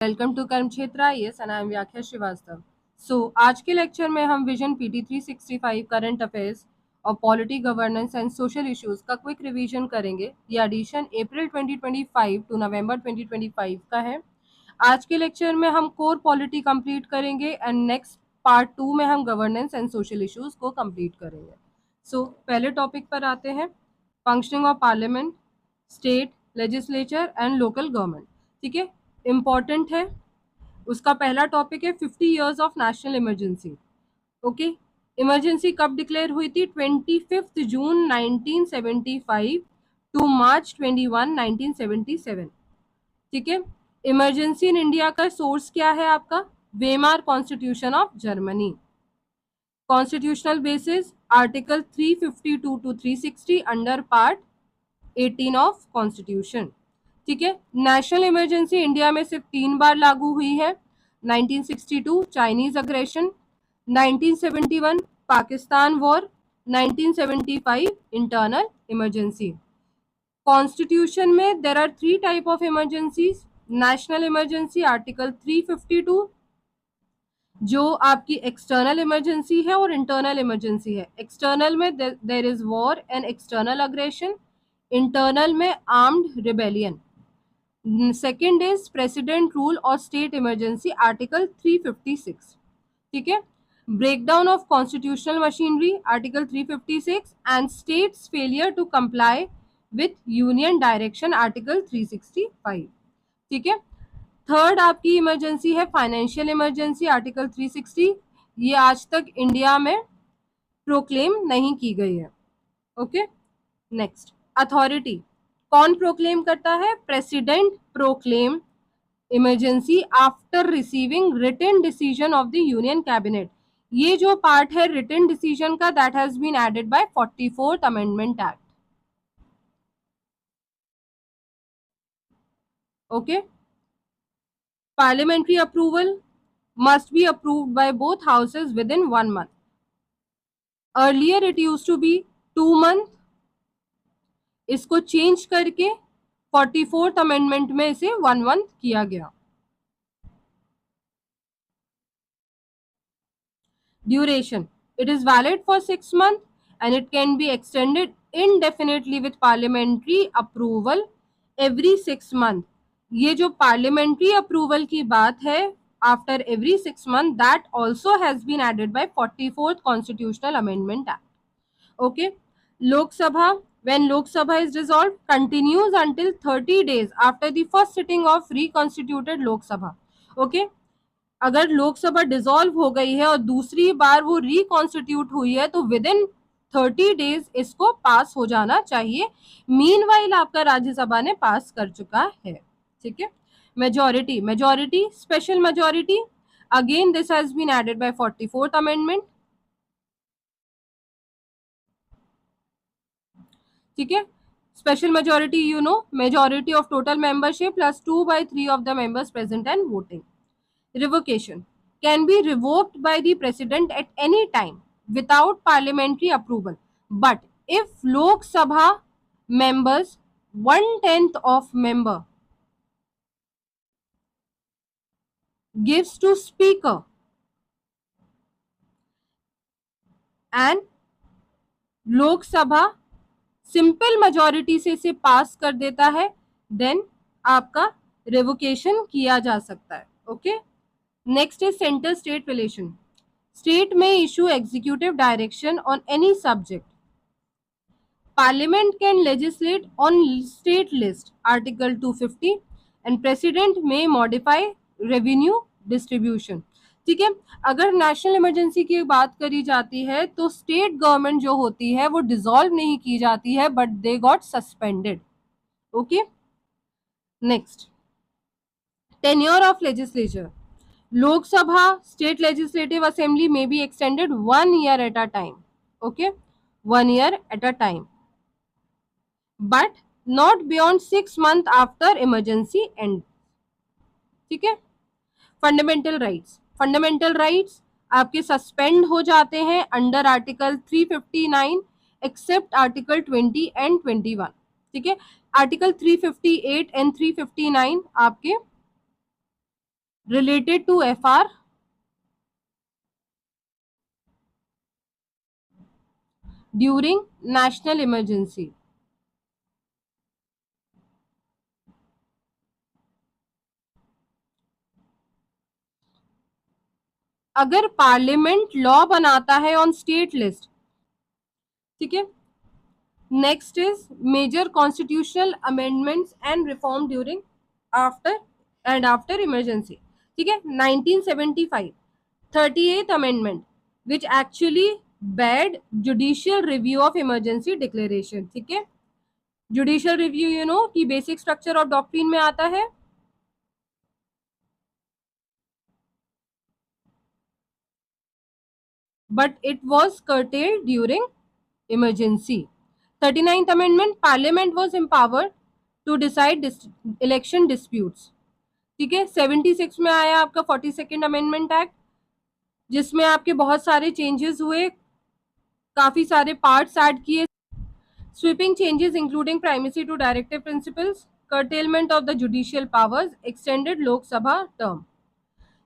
Welcome to कर्म क्षेत्र IAS and I am व्याख्या श्रीवास्तव। आज के लेक्चर में हम विजन PT 365 करंट अफेयर्स और polity governance and social issues का क्विक रिवीजन करेंगे। ये एडिशन अप्रैल 2025 टू नवंबर 2025 का है। आज के लेक्चर में हम कोर पॉलिटी कंप्लीट करेंगे एंड नेक्स्ट पार्ट 2 में हम गवर्नेंस एंड सोशल इश्यूज को कंप्लीट करेंगे। पहले टॉपिक पर आते हैं, functioning of parliament, state legislature and local government. ठीक है, इम्पॉर्टेंट है। उसका पहला टॉपिक है 50 years of national emergency. Okay, emergency कब डिक्लेयर हुई थी? 25 जून 1975 टू मार्च 21 1977। ठीक है, इमरजेंसी इन इंडिया का सोर्स क्या है आपका? Weimar constitution of Germany. Constitutional basis article 352 to 360 under part 18 of constitution. ठीक है, नेशनल इमरजेंसी इंडिया में सिर्फ 3 बार लागू हुई है। 1962 Chinese aggression, 1971 Pakistan war, 1975 internal emergency. Constitution में there are 3 type of emergencies. National emergency article 352 जो आपकी एक्सटर्नल इमरजेंसी है और इंटरनल इमरजेंसी है। एक्सटर्नल में there is war and external aggression, internal में armed rebellion. Second is president rule और state emergency article 356। ठीक है, breakdown of constitutional machinery article 356 and states failure to comply with union direction article 365। ठीक है, third आपकी emergency है financial emergency article 360। ये आज तक इंडिया में प्रोक्लेम नहीं की गई है। ओके, नेक्स्ट, अथॉरिटी कौन प्रोक्लेम करता है? President proclaim emergency after receiving written decision of the union cabinet. ये जो पार्ट है रिटन डिसीजन का, that has been added by 44th amendment act. Okay, parliamentary approval must be approved by both houses within 1 month. Earlier it used to be 2 month, इसको change करके 44th amendment में इसे 1 month किया गया। Duration, it is valid for 6 months and it can be extended indefinitely with parliamentary approval every 6 month. ये जो parliamentary approval की बात है after every 6 month, that also has been added by 44th constitutional amendment act. Okay, Lok Sabha, when Lok Sabha is dissolved, continues until 30 days after the first sitting of reconstituted Lok Sabha. Okay, अगर Lok Sabha dissolve हो गई है और दूसरी बार वो reconstitute हुई है तो विद इन 30 डेज इसको पास हो जाना चाहिए। मीनवाइल आपका राज्यसभा ने पास कर चुका है। ठीक है, majority special majority, again this has been added by 44th amendment. ठीक है, special majority you know, majority of total membership plus 2/3 of the members present and voting. Revocation can be revoked by the president at any time without parliamentary approval, but if Lok Sabha members 1/10 of member gives to speaker and Lok Sabha simple majority से इसे पास कर देता है, then आपका revocation किया जा सकता है। Okay, next is centre state relation. State may issue executive direction on any subject. Parliament can legislate on state list article 250 and president may modify revenue distribution. ठीक है, अगर नेशनल इमरजेंसी की बात करी जाती है तो स्टेट गवर्नमेंट जो होती है वो डिसॉल्व नहीं की जाती है, but they got suspended. Okay, next, tenure of legislature. Lok Sabha state legislative assembly may be extended 1 year at a time. Okay, 1 year at a time, but not beyond 6 months after emergency end. ठीक है, fundamental rights आपके suspend हो जाते हैं under article 359 except article 20 and 21। ठीक है, article 358 and 359 आपके related to FR during national emergency. अगर पार्लियामेंट लॉ बनाता है ऑन स्टेट लिस्ट, ठीक है। Next is major constitutional amendments and reform during after emergency, ठीक है। 1975 38th amendment which actually bad judicial review of emergency declaration, ठीक है। Judicial review you know कि बेसिक स्ट्रक्चर ऑफ डॉक्ट्रिन में आता है, but it was curtailed during emergency. 39th amendment, parliament was empowered to decide election disputes, ठीक है। 76 में आया आपका 42nd अमेंडमेंट एक्ट, जिसमें आपके बहुत सारे चेंजेस हुए, काफी सारे पार्ट्स ऐड किए। Sweeping changes including primacy to directive principles, curtailment of the judicial powers, extended Lok Sabha term.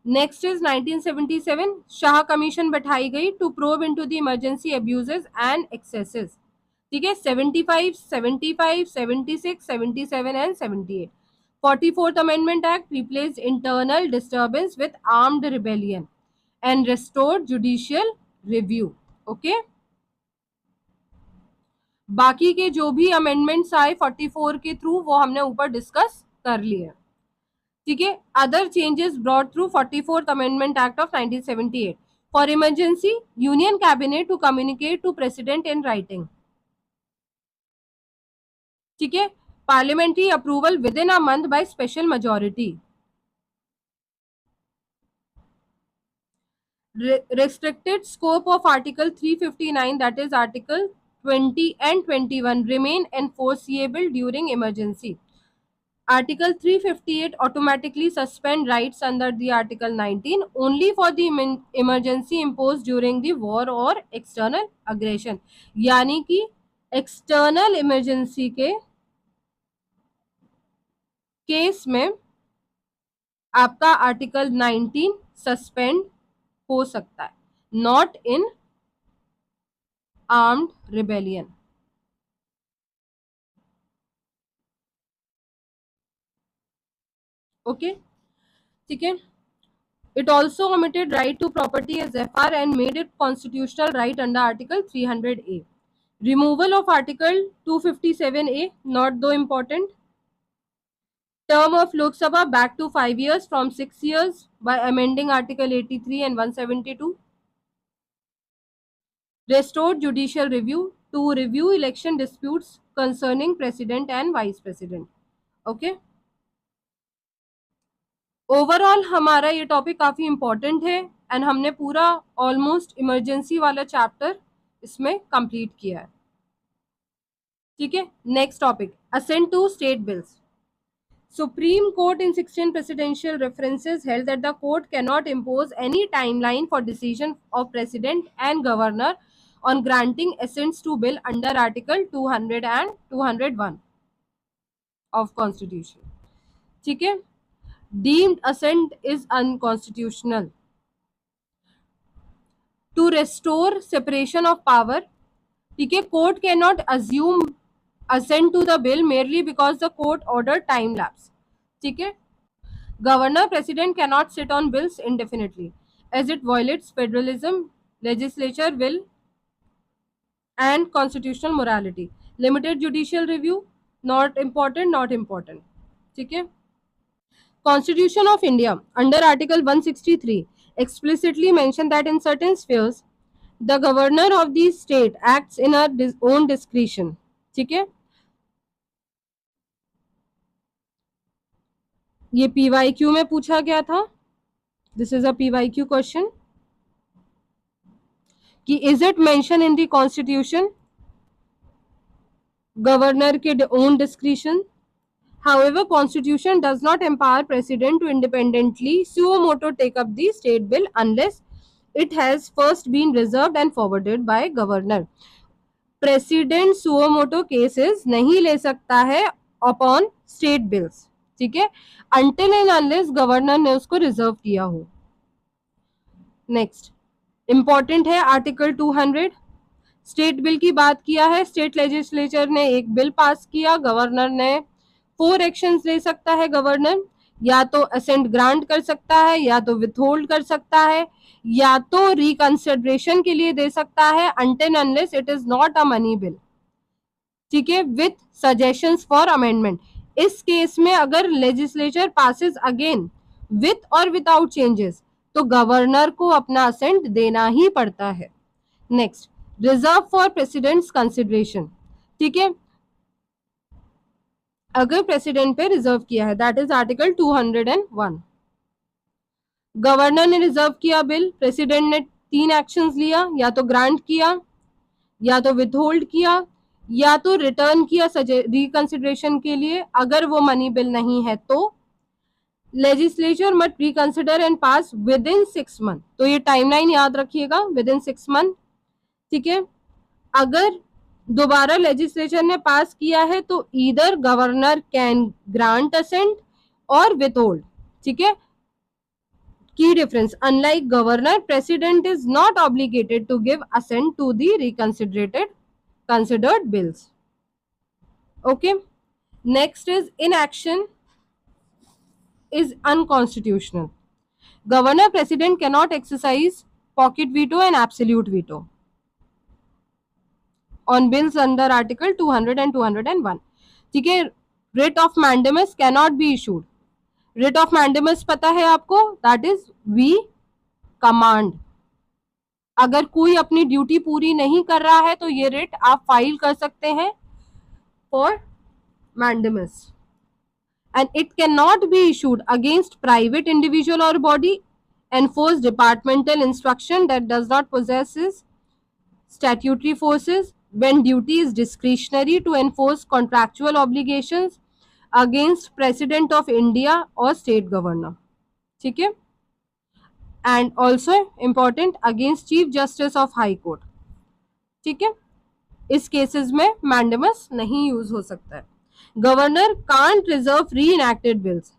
Next is 1977 Shah commission बैठाई गई to probe into the emergency abuses and excesses, ठीक है। 75 75 76 77 and 78। 44th amendment act replaced internal disturbance with armed rebellion and restored judicial review, okay. बाकी के जो भी amendments आए 44 के थ्रू वो हमने ऊपर डिस्कस कर लिए, ठीक है। Other changes brought through 44th amendment act of 1978 for emergency union cabinet to communicate to president in writing, ठीक है। Parliamentary approval within a month by special majority. Restricted scope of Article 359, that is Article 20 and 21, remain enforceable during emergency. Article 358 automatically suspend rights under the Article 19 only for the emergency imposed during the war or external aggression. यानी कि external emergency के case में आपका article 19 suspend हो सकता है, not in armed rebellion, okay, ठीक है। It also omitted right to property as FR and made it constitutional right under Article 300A. Removal of Article 257A, not though important. Term of Lok Sabha back to 5 years from 6 years by amending Article 83 and 172. Restored judicial review to review election disputes concerning president and vice president. Okay. Overall हमारा ये topic काफ़ी important है and हमने पूरा almost emergency वाला chapter इसमें complete किया है, ठीक है। Next topic, assent to state bills. Supreme court in 16 presidential references held that the court cannot impose any timeline for decision of president and governor on granting assents to bill under Article 200 and 201 of Constitution, ठीक है। Deemed assent is unconstitutional. To restore separation of power, ठीक है, court cannot assume assent to the bill merely because the court ordered time lapse, ठीक है। Governor president cannot sit on bills indefinitely as it violates federalism, legislature will and constitutional morality. Limited judicial review, not important, ठीक है। Constitution of India under Article 163 explicitly mentioned that in certain spheres the governor of the state acts in her own discretion, ठीक है। ये PYQ में पूछा गया था, this is a PYQ question कि is it mention in the constitution governor के own discretion. However, Constitution does not empower President to independently suo moto take up the state bill unless it has first been reserved and forwarded by Governor. President suo moto cases नहीं ले सकता है upon state bills, ठीक है, until and unless governor ने उसको reserve किया हो। नेक्स्ट इंपॉर्टेंट है आर्टिकल 200, स्टेट बिल की बात किया है। स्टेट लेजिस्लेचर ने एक बिल पास किया, गवर्नर ने 4 एक्शंस ले सकता है गवर्नर, या तो असेंट ग्रांट कर सकता है, या तो विथहोल्ड कर सकता है, या तो रिकंसिडरेशन के लिए दे सकता है, until unless it is not a money bill. ठीक है, विथ सजेशंस फॉर अमेंडमेंट। इस केस में अगर लेजिस्लेचर पासिस अगेन विथ और विदाउट चेंजेस, तो गवर्नर को अपना असेंट देना ही पड़ता है। Next, reserve for president's consideration. ठीक है, अगर प्रेसिडेंट पे रिजर्व किया है, दैट इज आर्टिकल 201। गवर्नर ने रिजर्व किया बिल, प्रेसिडेंट ने 3 एक्शंस लिया, या तो ग्रांट किया, या तो विथहोल्ड किया, या तो रिटर्न किया रिकंसिडरेशन के लिए। अगर वो मनी बिल नहीं है तो legislature must reconsider and pass with in 6 month. तो ये टाइमलाइन याद रखिएगा, विद इन 6 मंथ। ठीक है, अगर दोबारा लेजिस्लेचर ने पास किया है तो either governor can grant assent और विथहोल्ड। ठीक है, key difference, unlike governor, president is not obligated to give assent to the considered bills. Okay, next is inaction is unconstitutional. Governor president cannot exercise pocket veto and absolute veto on bills under article 200 and 201. ठीक है, writ of mandamus cannot be issued. writ of mandamus पता है आपको, that is we command. अगर कोई अपनी duty पूरी नहीं कर रहा है तो ये रिट आप फाइल कर सकते हैं for mandamus, and it can not be issued against private individual और body, enforce departmental instruction that does not possess statutory forces, when duty is discretionary to enforce contractual obligations against President of India or state governor. ठीक है, and also important against chief justice of high court. ठीक है, इस cases में mandamus नहीं use हो सकता है। Governor can't reserve reenacted bills.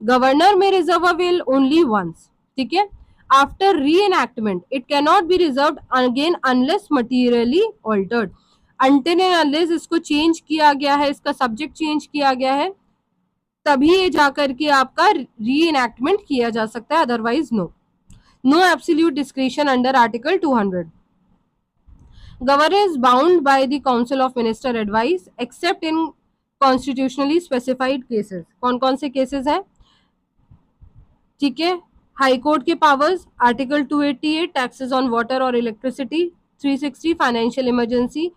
Governor may reserve a bill only once. ठीक है, after reenactment it can not be reserve again unless materially altered. Until and unless इसको change किया गया है, इसका सब्जेक्ट चेंज किया गया है, तभी ये जाकर के आपका री एनएक्टमेंट किया जा सकता है, otherwise no. No absolute discretion under Article 200. Governor is bound by the Council of Minister advice except in constitutionally specified cases. कौन-कौन से केसेस हैं? ठीक है, हाई कोर्ट के powers, article 288 taxes on water और electricity, 360 financial emergency,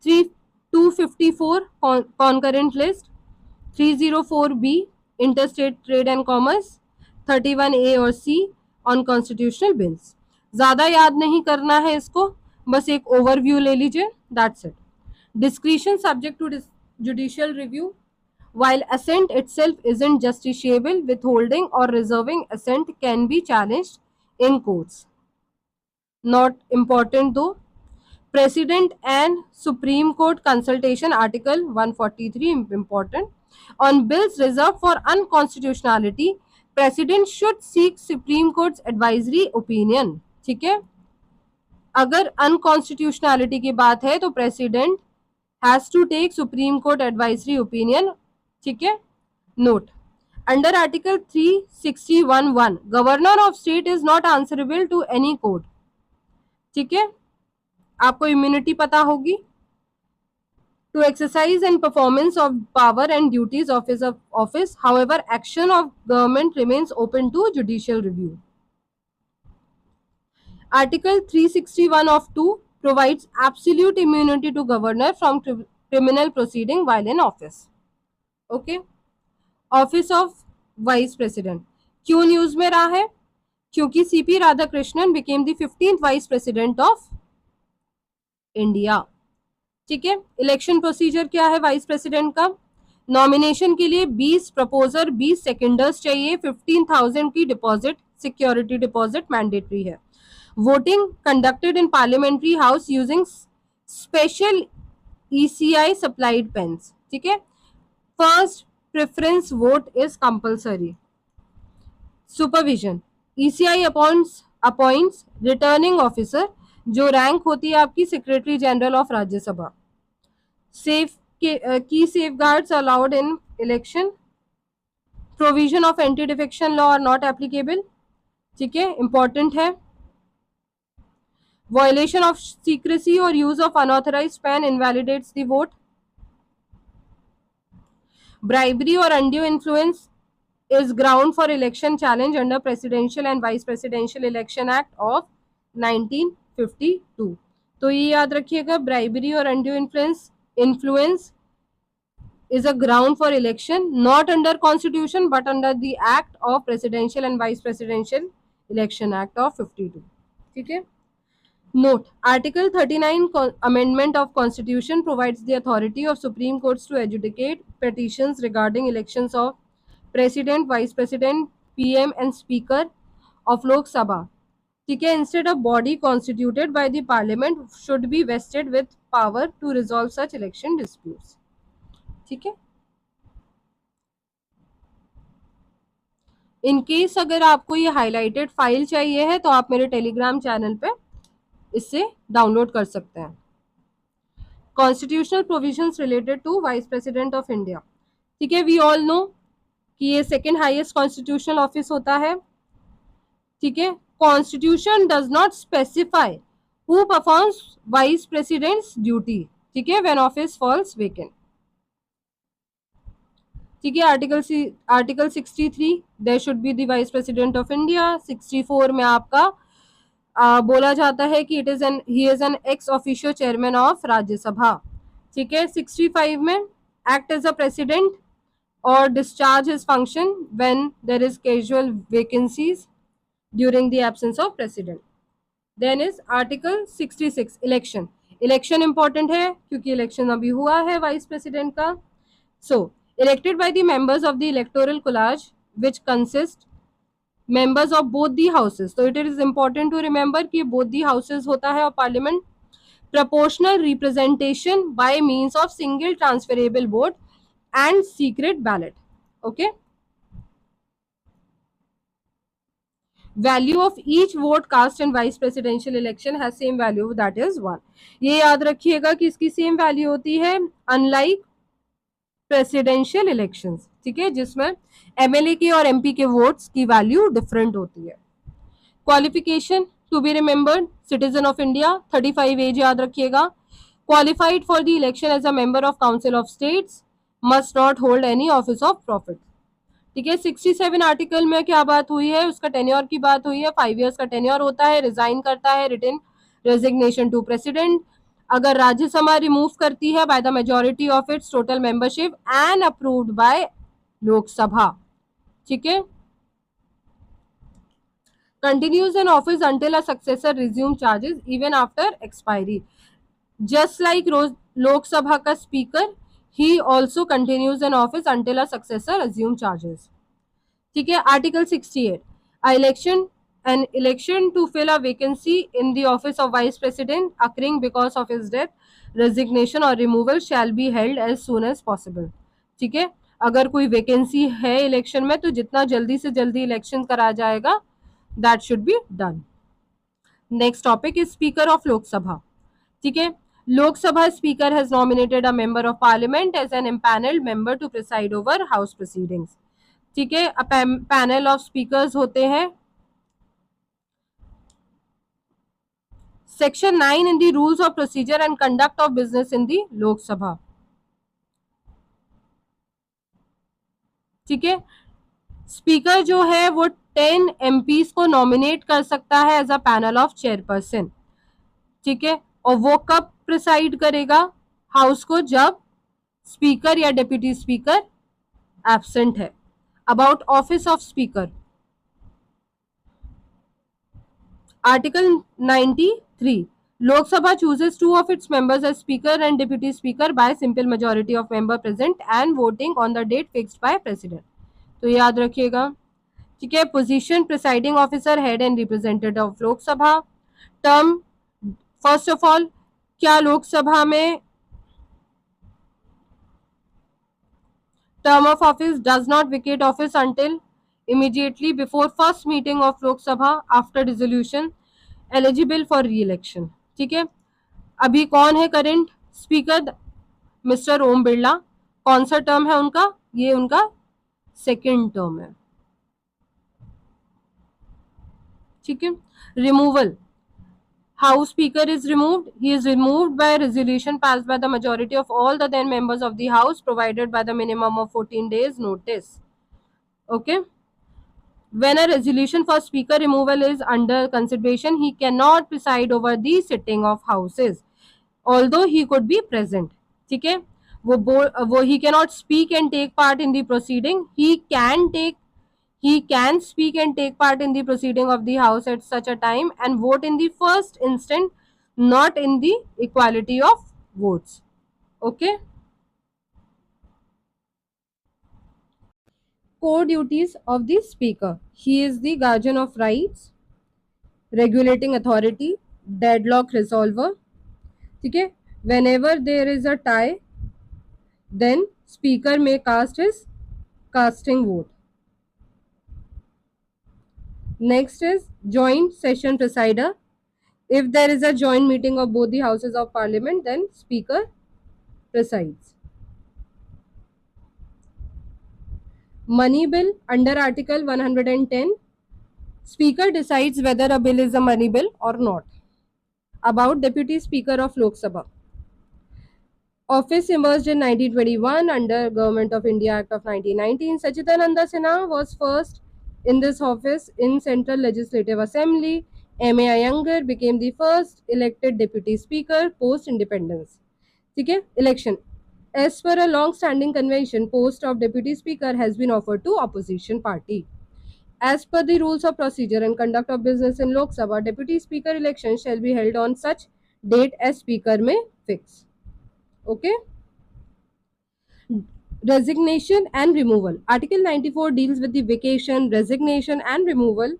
254 concurrent list, 304B interstate trade and commerce, 31A और C on constitutional bills. ज्यादा याद नहीं करना है इसको, बस एक ओवरव्यू ले लीजिए, that's it. Discretion subject to judicial review, while assent itself isn't justiciable, withholding or reserving assent can be challenged in courts. Not important though. President and Supreme Court consultation, article 143, important. On bills reserved for unconstitutionality, president should seek Supreme Court's advisory opinion. ठीक है, अगर अनकॉन्स्टिट्यूशनैलिटी की बात है तो president has to take supreme court advisory opinion. ठीक है, note, under article 361(1) governor of state is not answerable to any court. ठीक है, आपको इम्यूनिटी पता होगी। To exercise and performance of power and duties office, however action of government remains open to judicial review. Article 361 of 2 provides absolute immunity to governor from criminal proceeding while in office. Okay, office of vice president क्यों news में रहा है? क्योंकि CP Radhakrishnan became the 15th vice president of India. ठीक है, election procedure क्या है vice president का? नॉमिनेशन के लिए 20 प्रपोजर, 20 सेकेंडर्स चाहिए, 15,000 की डिपॉजिट, सिक्योरिटी डिपॉजिट मैंडेटरी है। Voting conducted in Parliamentary House using special ECI supplied pens. ठीक है, first preference vote is compulsory. Supervision. ECI appoints returning officer जो रैंक होती है आपकी secretary general of Rajya Sabha. Safe key safeguards allowed in election. Provision of anti defection law are not applicable. ठीक है, important है. Violation of secrecy or use of unauthorized pen invalidates the vote. Bribery or undue influence is ground for election challenge under Presidential and Vice Presidential Election Act of 1952. तो ये याद रखिएगा, bribery और undue influence is a ground for election, not under Constitution but under the Act of Presidential and Vice Presidential Election Act of 52. ठीक है. Note: Article 39 Amendment of Constitution provides the authority of Supreme Courts to adjudicate petitions regarding elections of President, Vice President, PM and Speaker of Lok Sabha. ठीक है, instead of body constituted by the Parliament should be vested with power to resolve such election disputes. ठीक है. In case अगर आपको ये highlighted file चाहिए है तो आप मेरे टेलीग्राम चैनल पे इससे डाउनलोड कर सकते हैं. Constitutional provisions related to vice president of India. ठीक है, वी ऑल नो कि ये सेकेंड हाईएस्ट कॉन्स्टिट्यूशनल ऑफिस होता है. ठीक है, constitution does not specify who performs vice president's duty. ठीक है, व्हेन ऑफिस फॉल्स वेकेंट. ठीक है, article 63 there should be the vice president of India. 64 में आपका बोला जाता है कि he is an ex officio chairman of Rajya Sabha. ठीक है. 65 में एक्ट एज अ प्रेसिडेंट और discharge his function when there is casual vacancies during the absence of president. Then is article 66 election important है क्योंकि इलेक्शन अभी हुआ है वाइस प्रेसिडेंट का. So elected by the members of the electoral college which consist members of both the houses. So it is important to remember कि both the houses होता है और parliament. Proportional representation by means of single transferable vote and secret ballot. Okay. Value of each vote cast in vice presidential election has same value, that is 1. ये याद रखिएगा कि इसकी same value होती है अनलाइक प्रेसिडेंशियल इलेक्शंस. ठीक है, जिसमें एमएलए के और एमपी के वोट्स की वैल्यू डिफरेंट होती है. Qualification to be remembered, citizen of India, 35 age याद रखिएगा. Qualified for the election as a member of council of states, must not hold any office of profit. ठीक है. 67 आर्टिकल में क्या बात हुई है, उसका टेन्योर की बात हुई है. 5 ईयर्स का टेन्योर होता है. रिजाइन करता है, रिटन रेजिग्नेशन टू प्रेसिडेंट. अगर राज्यसभा रिमूव करती है by the majority of its total membership and approved by Lok Sabha. ठीक है. Continues in office until a successor resume charges even after expiry. Just like Lok Sabha का speaker, he also continues in office until a successor assume charges. ठीक है. Article 68 an election to fill a vacancy in the office of vice president occurring because of his death, resignation or removal shall be held as soon as possible. ठीक है. अगर कोई vacancy है election में तो जितना जल्दी से जल्दी इलेक्शन करा जाएगा that should be done. Next topic is speaker of Lok Sabha. ठीक है. Lok Sabha speaker has nominated a member of parliament as an empanelled member to preside over house proceedings. ठीक है. पैनल ऑफ स्पीकर्स होते हैं. Section 9 in the rules of procedure and conduct of business in the Lok Sabha. ठीक है. Speaker जो है वो 10 MPs को नॉमिनेट कर सकता है as a panel of chairperson. ठीक है. और वो कब प्रिसाइड करेगा हाउस को, जब स्पीकर या डिप्टी स्पीकर एब्सेंट है. About office of speaker, article 93 Lok Sabha chooses 2 of its members as speaker and deputy speaker by simple majority of member present and voting on the date fixed by president. तो याद रखिएगा. ठीक है. Position presiding officer, head and representative of Lok Sabha. Term, first of all क्या लोकसभा में Term of office does not vacate office until immediately before first meeting of Lok Sabha after resolution eligible for re-election. ठीक है, अभी कौन है current speaker? Mister Om Birla. कौन सा term है उनका? ये उनका सेकेंड टर्म है. ठीक है. Removal. House Speaker is removed. He is removed by resolution passed by the majority of all the then members of the House, provided by the minimum of 14 days notice. Okay. When a resolution for Speaker removal is under consideration, he cannot preside over the sitting of Houses, although he could be present. ठीक है. वो he cannot speak and take part in the proceeding. He can speak and take part in the proceeding of the House at such a time and vote in the first instant, not in the equality of votes. Okay. Core duties of the Speaker. He is the guardian of rights, regulating authority, deadlock resolver. ठीक है. Whenever there is a tie, then Speaker may cast his casting vote. Next is joint session presider. If there is a joint meeting of both the houses of parliament, then Speaker presides. Money bill under Article 110. Speaker decides whether a bill is a money bill or not. About Deputy Speaker of Lok Sabha. Office emerged in 1921 under Government of India Act of 1919. Sachidananda Sinha was first in this office in Central Legislative Assembly. M.A. Iyengar became the first elected Deputy Speaker post independence. ठीक है. Election. As per a long-standing convention, post of Deputy Speaker has been offered to opposition party. As per the rules of procedure and conduct of business in Lok Sabha, Deputy Speaker election shall be held on such date as Speaker may fix. Okay. Resignation and removal. Article 94 deals with the vacation, resignation and removal.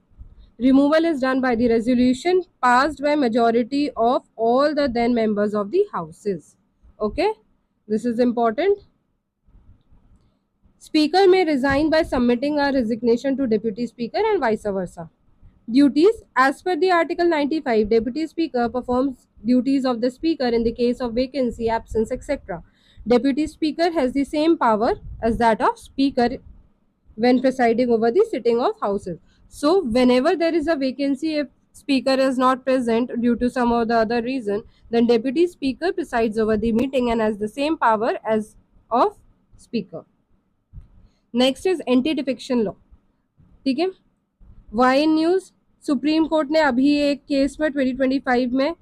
Removal is done by the resolution passed by majority of all the then members of the houses. Okay. This is important. Speaker may resign by submitting a resignation to Deputy Speaker and vice versa. Duties. As per the Article 95, Deputy Speaker performs duties of the Speaker in the case of vacancy, absence, etc. Deputy Speaker has the same power as that of Speaker when presiding over the sitting of houses. So, whenever there is a vacancy, if Speaker is not present due to some or the other reason, then Deputy Speaker presides over the meeting and has the same power as of Speaker. Next is anti defection law. ठीक है. Y news. Supreme court ने अभी एक case में 2025 में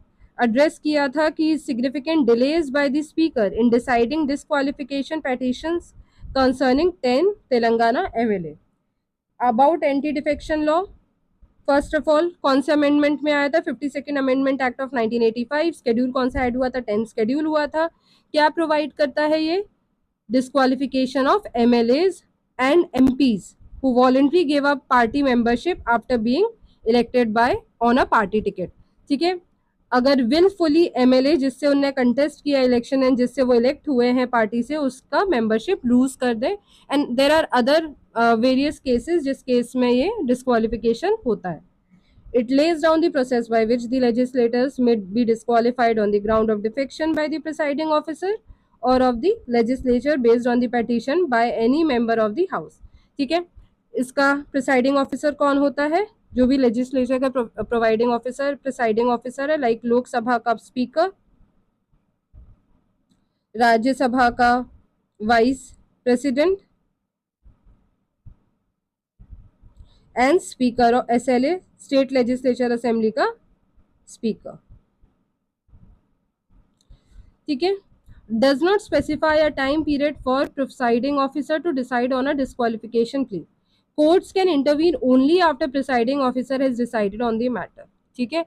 address किया था कि significant delays bye the speaker in deciding disqualification petitions concerning 10 Telangana MLA. About anti defection law. First of all कौन से अमेंडमेंट में आया था? 52nd amendment act of 1985. Schedule कौन सा ऐड हुआ था? 10 स्केड्यूल हुआ था. क्या प्रोवाइड करता है ये? Disqualification of MLAs and MPs who voluntarily gave up party membership after being elected by on a party ticket. ठीक है. अगर willfully MLA जिससे उनने contest किया election and जिससे वो elect हुए हैं पार्टी से, उसका membership lose कर दे. And there are other various cases जिस केस में ये disqualification होता है. It lays down the process by which the legislators may be disqualified on the ground of defection by the presiding officer or of the legislature based on the petition by any member of the house. ठीक है. इसका presiding officer कौन होता है? जो भी legislature का providing officer presiding officer है, लाइक लोकसभा का स्पीकर, राज्यसभा का vice president and speaker of SLA state legislature assembly का स्पीकर. ठीक है. Does not specify a time period for presiding officer to decide on a disqualification plea. Courts can intervene only after presiding officer has decided on the matter. ठीक है.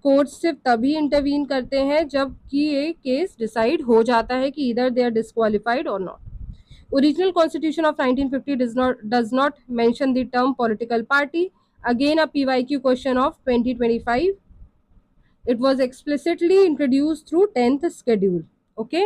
Courts सिर्फ तभी intervene करते हैं जब कि ये केस डिसाइड हो जाता है कि इधर दे आर डिस्क्वालिफाइड और not. Original Constitution of 1950 does not mention the term political party. Again, a PYQ question of 2025. It was explicitly introduced through 10th schedule. Okay.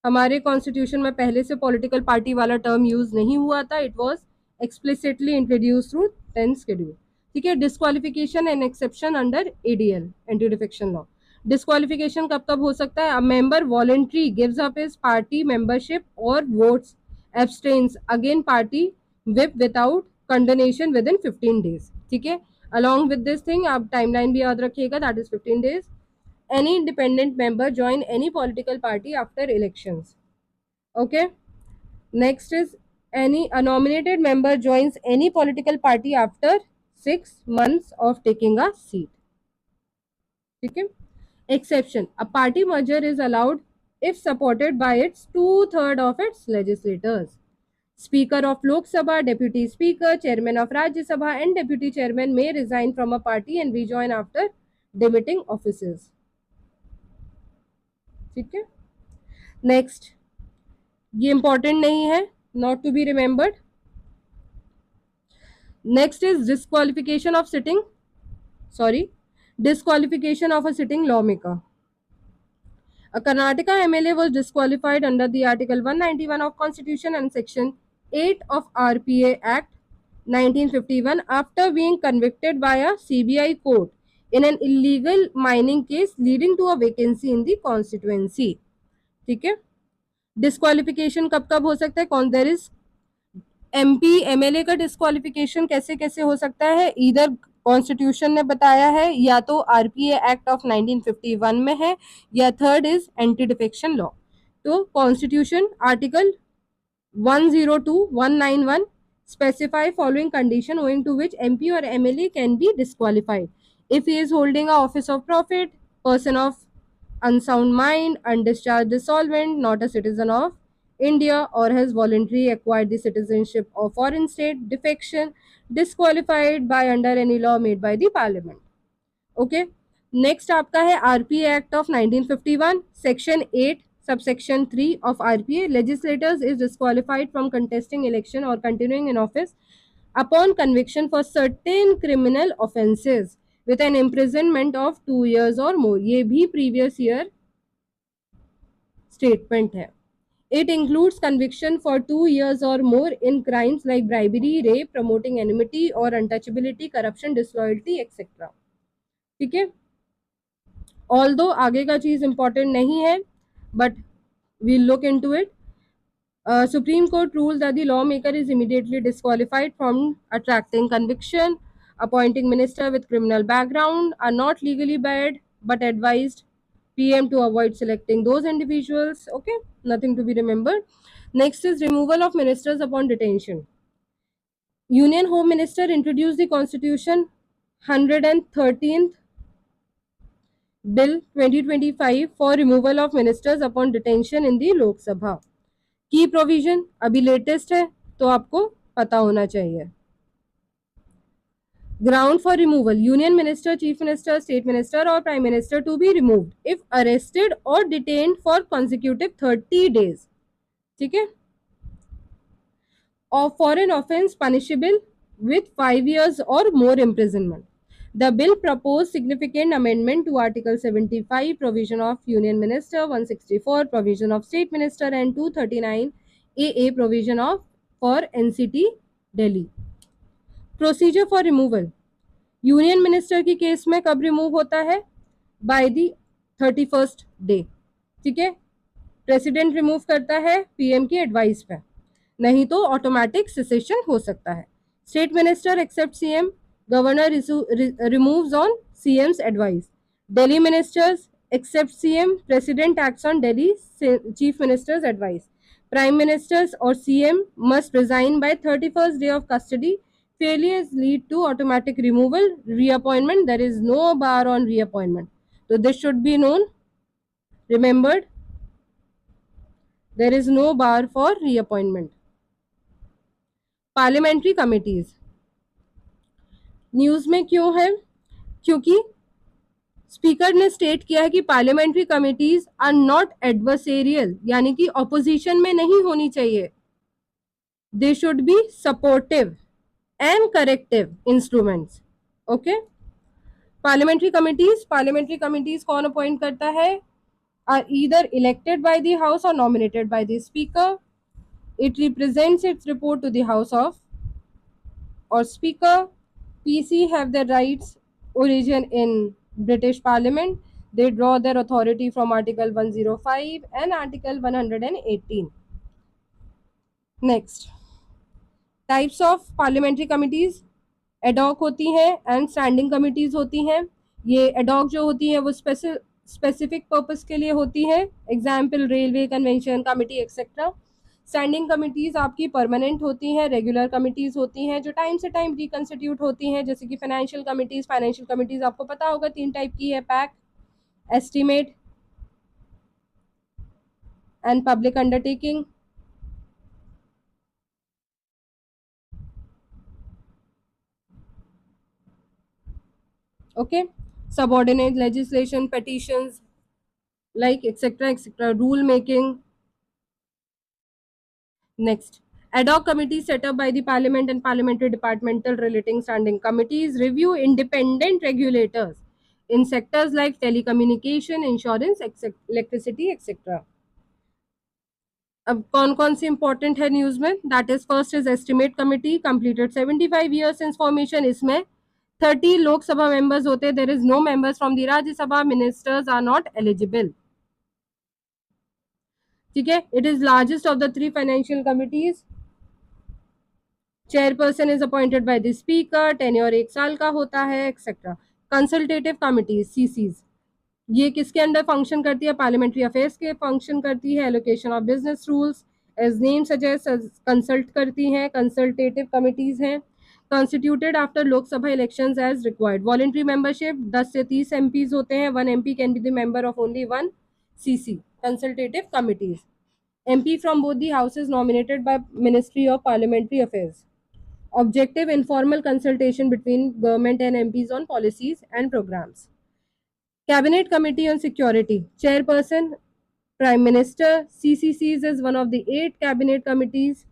हमारे कॉन्स्टिट्यूशन में पहले से पॉलिटिकल पार्टी वाला टर्म यूज नहीं हुआ था, it was explicitly introduce through 10th schedule. ठीक है, disqualification and exception under ADL, anti defection law. Disqualification कब कब हो सकता है? A member voluntary gives up his party membership और votes abstains again party whip without condonation within 15 days। ठीक है, अलॉन्ग विद दिस थिंग आप timeline भी याद रखिएगा, that is 15 days। any independent member join any political party after elections। Okay, next is any a nominated member joins any political party after 6 months of taking a seat। ठीक है, exception, a party merger is allowed if supported by its 2/3 of its legislators। Speaker of Lok Sabha, Deputy Speaker, Chairman of Rajya Sabha and Deputy Chairman may resign from a party and rejoin after demitting offices। ठीक है, next, ये important नहीं है, not to be remembered. Next is disqualification of sitting, sorry, disqualification of a sitting lawmaker। A Karnataka MLA was disqualified under the Article 191 of Constitution and Section 8 of RPA Act 1951 after being convicted by a CBI court in an illegal mining case leading to a vacancy in the constituency। ठीक है, disqualification कब कब हो सकता है? कौन there is MP MLA का disqualification कैसे कैसे हो सकता है? इधर कॉन्स्टिट्यूशन ने बताया है, या तो आरपीए एक्ट ऑफ 1951 में है, या third is anti defection law. तो constitution article 102 191 specify following condition owing to which MP or MLA can be disqualified: if he is holding a office of profit, person of unsound mind, undischarged solvent, not a citizen of India, or has voluntarily acquired the citizenship of foreign state, defection, disqualified by under any law made by the parliament। Okay, next आपका है RPA act of 1951 section 8 subsection 3 of RPA, legislators is disqualified from contesting election or continuing in office upon conviction for certain criminal offences with an imprisonment of 2 years or more। ये भी previous year statement है। It includes conviction for 2 years or more in crimes like bribery, rape, promoting enmity or untouchability, corruption, disloyalty, etc। ठीक है, although आगे का चीज important नहीं है, but we'll look into it। Supreme Court ruled that the lawmaker is immediately disqualified from attracting conviction, appointing minister with criminal background, are not legally bad, but advised PM to avoid selecting those individuals। Okay, nothing to be remembered। Next is removal of ministers upon detention। Union Home Minister introduced the Constitution 113th Bill 2025 for removal of ministers upon detention in the Lok Sabha। की provision अभी latest है तो आपको पता होना चाहिए। Ground for removal, union minister, chief minister, state minister और prime minister to be removed if arrested और डिटेन्ड फॉर कॉन्सिक्यूटिव 30 days। ठीक है, और for an offence punishable with 5 years or more imprisonment। The bill proposed significant amendment to Article 75 provision of Union Minister, 164 provision of State Minister and 239 AA provision of for NCT Delhi। Procedure for removal, union minister की case में कब remove होता है? By the 31st day. ठीक है, president remove करता है PM की एडवाइस पे, नहीं तो ऑटोमेटिक सेसेशन हो सकता है। State minister except CM, governor removes on CM's advice. Delhi ministers except CM, president acts on Delhi chief minister's advice. Prime ministers और CM must resign by 31st day of custody. Failures lead to automatic removal, reappointment, there is no bar on reappointment, so this should be known, remembered, there is no bar for reappointment। Parliamentary committees news में क्यों है? क्योंकि speaker ने state किया है कि parliamentary committees are not adversarial, यानी कि ऑपोजिशन में नहीं होनी चाहिए, they should be supportive and corrective instruments। okay, parliamentary committees कौन अपॉइंट करता है? are either elected by the House or nominated by the Speaker. It represents its report to the House of or Speaker. PC have their rights origin in British Parliament. They draw their authority from Article 105 and Article 118. Next, types of parliamentary committees. Ad hoc होती हैं and standing committees होती हैं. ये ad hoc जो होती हैं वो specific purpose के लिए होती हैं. Example railway convention committee etcetera. Standing committees आपकी परमानेंट होती हैं. रेगुलर कमिटीज होती हैं जो टाइम से टाइम रिकंस्टिट्यूट होती हैं, जैसे कि फाइनेंशियल कमिटीज आपको पता होगा 3 टाइप की है, pack, estimate and public undertaking. Okay, subordinate legislation, petitions, like etc., rule making. Next, ad hoc committees set up by the parliament and parliamentary departmental relating standing committees review independent regulators in sectors like telecommunication, insurance, electricity, etc. अब कौन कौन सी important है news में? That is first is estimate committee, completed 75 years since formation. इसमें 30 Lok Sabha members होते. There is no members from the Rajya Sabha. Ministers are not eligible. ठीक है. It is largest of the 3 financial committees. Chairperson is appointed by the speaker. Tenure 1 साल का होता है, etcetera. Consultative committees, chassis, ये किसके अंडर फंक्शन करती है? पार्लियामेंट्री अफेयर्स के फंक्शन करती है. Allocation of business rules as name suggest consult करती हैं. कंसल्टेटिव कमिटीज हैं. Constituted after Lok Sabha elections as required. Voluntary membership 10 से 30 एमपीज होते हैं. 1 MP can be the member of only 1 CC. Consultative committees. MP from both the houses nominated by Ministry of Parliamentary Affairs. Objective informal consultation between government and MPs on policies and programs. Cabinet Committee on Security. Chairperson, Prime Minister. CCCs is one of the 8 cabinet committees.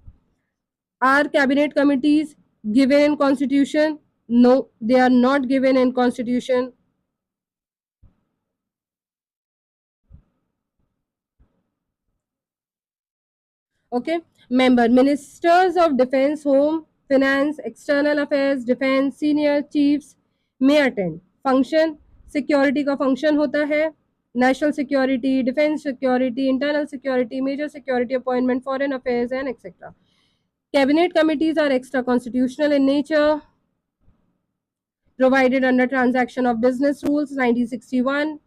Are cabinet committees given in Constitution? No, they are not given in Constitution. Okay. Member, Ministers of Defense, Home, Finance, External Affairs, Defense, Senior Chiefs may attend. Function, security का function होता है. National security, defence security, internal security, major security appointment, foreign affairs and etcetera. Cabinet committees are extra constitutional in nature, provided under transaction of business rules 1961.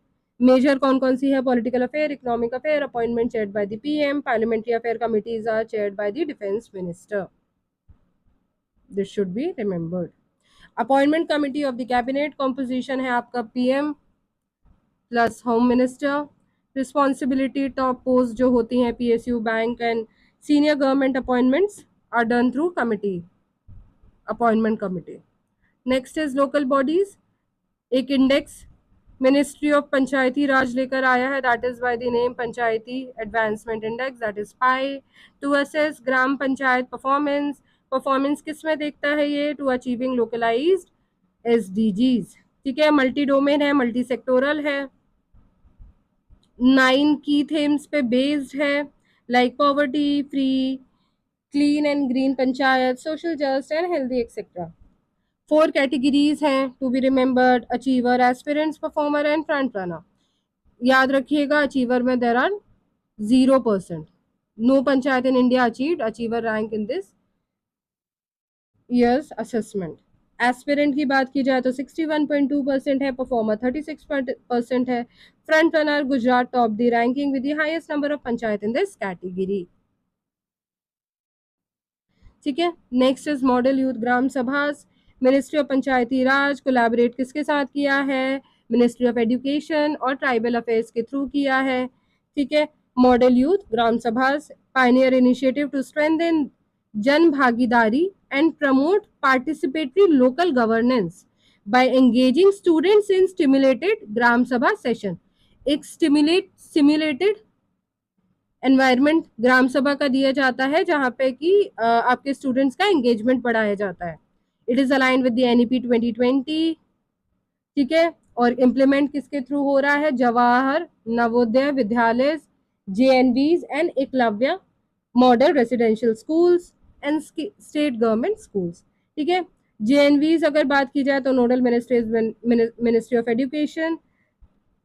Major कौन कौन सी है? Political affair, economic affair, appointment chaired by the PM. Parliamentary affair committees are chaired by the defence minister. This should be remembered. Appointment committee of the cabinet composition है आपका PM plus home minister. Responsibility top post जो होती हैं PSU, bank and senior government appointments are done through committee, appointment committee. Next is local bodies. एक index ministry of Panchayati Raj लेकर आया है, that is by the name Panchayati advancement index, that is PAI, to assess gram panchayat performance. Performance किस में देखता है ये? To achieving localised SDGs. ठीक है. मल्टी डोमेन है, मल्टी सेक्टोरल है, 9 की थीम्स पे बेस्ड है, like poverty free, clean and green panchayat, social just and healthy etcetera. 4 categories हैं to be remembered: achiever, aspirants, performer and front runner. याद रखिएगा, अचीवर में there are 0%. No panchayat in India achieved achiever rank in this year's assessment. Aspirant की बात की जाए तो 61.2% है, परफॉर्मर 36% है, front runner Gujarat top the ranking with the highest number of panchayat in this category. ठीक है. Next is model youth Gram Sabhas. Ministry of Panchayati Raj collaborate किसके साथ किया है? मिनिस्ट्री ऑफ एजुकेशन और ट्राइबल अफेयर्स के थ्रू किया है. ठीक है. Model youth Gram Sabhas, pioneer initiative to strengthen Jan Bhagidari and promote participatory local governance by engaging students in stimulated gram sabha session. एक simulated environment ग्राम सभा का दिया जाता है जहाँ पे कि आपके स्टूडेंट्स का एंगेजमेंट बढ़ाया जाता है. It is align with the NEP 2020. ठीक है. और इम्प्लीमेंट किसके थ्रू हो रहा है? Jawahar Navodaya Vidyalaya, JNVs and Eklavya model residential schools and state government schools. ठीक है, JNVs अगर बात की जाए तो nodal ministry of education.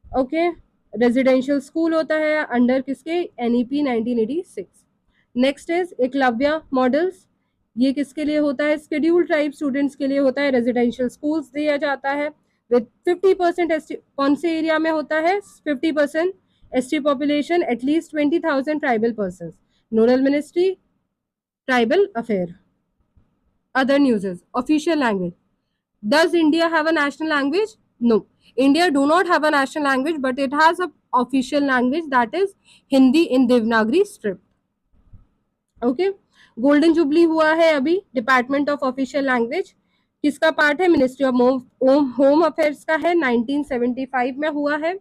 Okay, residential school होता है अंडर किसके? NEP 1986। Next is Eklavya models, ये किसके लिए होता है? शेड्यूल ट्राइब स्टूडेंट्स के लिए होता है, रेजिडेंशियल स्कूल्स दिया जाता है विद 50% एसटी। कौन से एरिया में होता है? 50% ST population, at least 20,000 tribal person. Nodal ministry tribal affair. Other newses, official language. Does India have a national language? No. India do not have a national language, but it has a official language, that is Hindi in Devanagari script. Okay, golden jubilee हुआ है अभी, department of official language किसका part है? Ministry of home affairs का है, 1975 में हुआ है।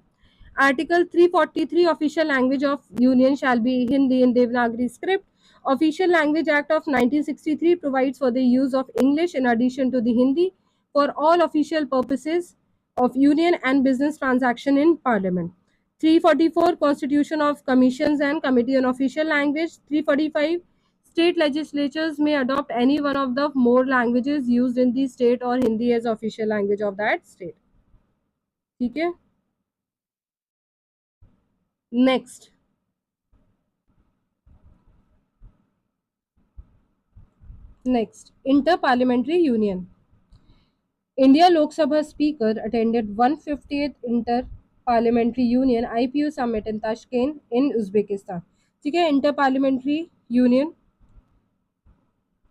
Article 343 official language of union shall be Hindi in Devanagari script. Official language act of 1963 provides for the use of English in addition to the Hindi for all official purposes of union and business transaction in parliament. 344 constitution of commissions and committee on official language. 345 state legislatures may adopt any one of the more languages used in the state or Hindi as official language of that state. ठीक है, next inter parliamentary union. India Lok Sabha Speaker attended 150th Inter Parliamentary Union IPU Summit in Tashkent in Uzbekistan. ठीक है, inter parliamentary union,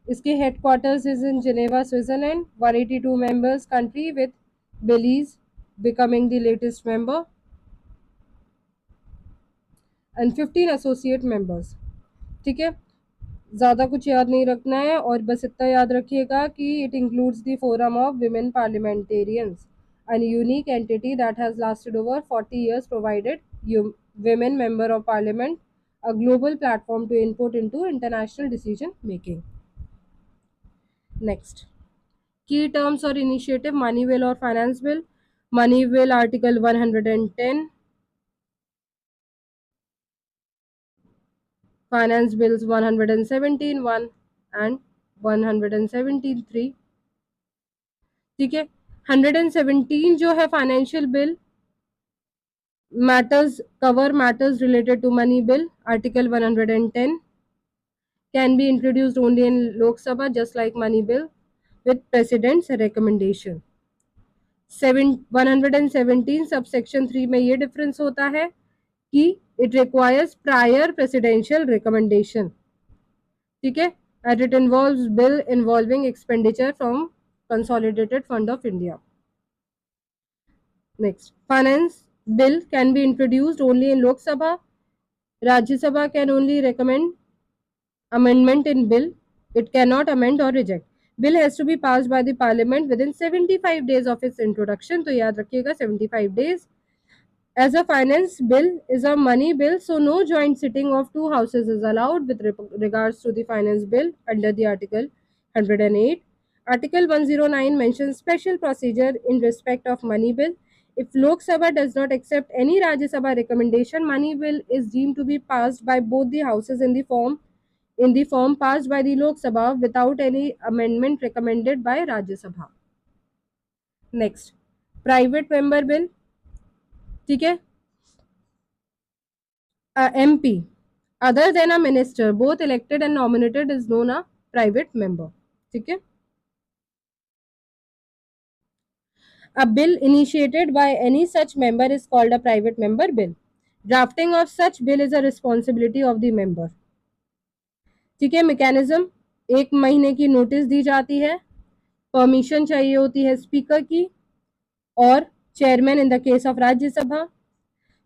इसके headquarters is in Geneva Switzerland. 182 members country with Belize becoming the latest member and 15 associate members. ठीक है, ज़्यादा कुछ याद नहीं रखना है, और बस इतना याद रखिएगा कि it includes the forum of women parliamentarians, an unique entity that has lasted over 40 years, provided women member of parliament a global platform to input into international decision making. Next, key terms or initiative, money bill or finance bill. Money bill article 110, finance bills 117 1 and 117 3। ठीक है, 117 जो है financial bill, matters cover matters related to money bill. Article 110 can be introduced only in Lok Sabha just like money bill with president's recommendation. 117 subsection 3 में ये difference होता है कि it requires prior presidential recommendation. ठीक है, and it involves bill involving expenditure from consolidated fund of India. Next, finance bill can be introduced only in Lok Sabha. Rajya Sabha can only recommend amendment in bill. It cannot amend or reject. Bill has to be passed by the parliament within 75 days of its introduction. तो याद रखिएगा 75 days. As a finance bill is a money bill, so no joint sitting of two houses is allowed with regards to the finance bill under the article 108. Article 109 mentions special procedure in respect of money bill. If Lok Sabha does not accept any Rajya Sabha recommendation, money bill is deemed to be passed by both the houses in the form passed by the Lok Sabha without any amendment recommended by Rajya Sabha. Next, private member bill. ठीक है, MP other than a minister both elected and nominated is known a private member. ठीक है, a bill initiated by any such member is called a private member bill. Drafting of such bill is a responsibility of the member. ठीक है, mechanism, 1 महीने की notice दी जाती है, permission चाहिए होती है स्पीकर की और chairman in the case of Rajya Sabha.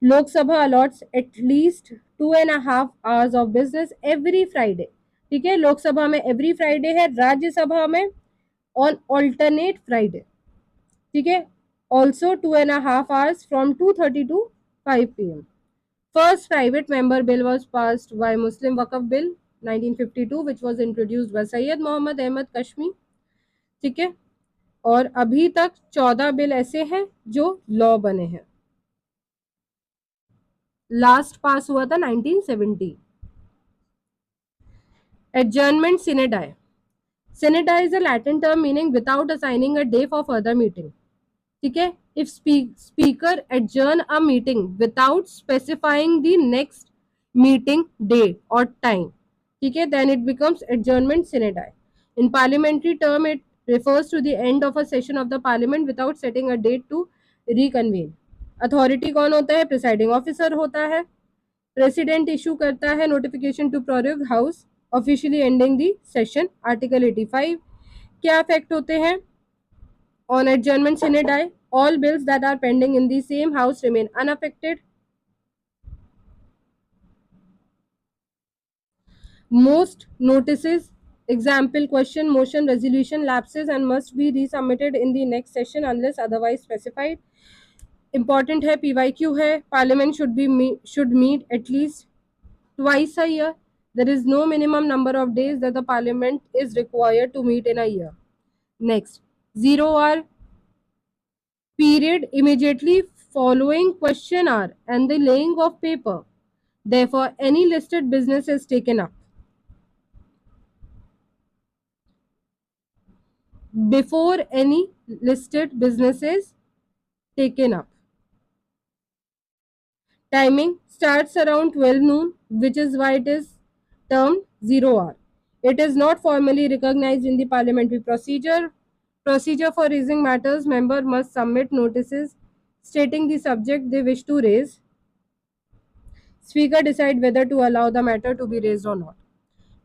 Lok Sabha a lots at least 2.5 hours of business every Friday. ठीक है, लोकसभा में एवरी फ्राइडे है, राज्यसभा में ऑन ऑल्टरनेट फ्राइडे। ठीक है, also 2.5 hours from 2:30 to 5 PM। First private member bill was passed by Muslim Waqf bill 1952 which was introduced by Syed Mohammad Ahmad Kashmi. ठीक है, और अभी तक 14 बिल ऐसे हैं जो लॉ बने हैं। लास्ट पास हुआ था 1970। Adjournment sine die. Sine die is a Latin term meaning without assigning a day for further meeting. ठीक है, if speaker adjourn a meeting without specifying the next meeting day और टाइम, ठीक है, then it becomes adjournment sine die. In parliamentary term it refers to the end of a session of the parliament without setting a date to reconvene. Authority कौन होता है? Presiding officer होता है। President issue करता है notification to prorogue house officially ending the session. Article 85 क्या effect होते हैं on adjournment sine die? All bills that are pending in the same house remain unaffected. Most notices, example, question, motion, resolution lapses and must be resubmitted in the next session unless otherwise specified. Important है, PYQ है, Parliament should meet at least twice a year. There is no minimum number of days that the Parliament is required to meet in a year. Next, 0 hour period immediately following question hour and the laying of paper. Therefore, any listed business is taken up. Before any listed business is taken up. Timing starts around 12 noon, which is why it is termed 0 hour. It is not formally recognized in the parliamentary procedure. Procedure for raising matters: member must submit notices stating the subject they wish to raise. Speaker decide whether to allow the matter to be raised or not.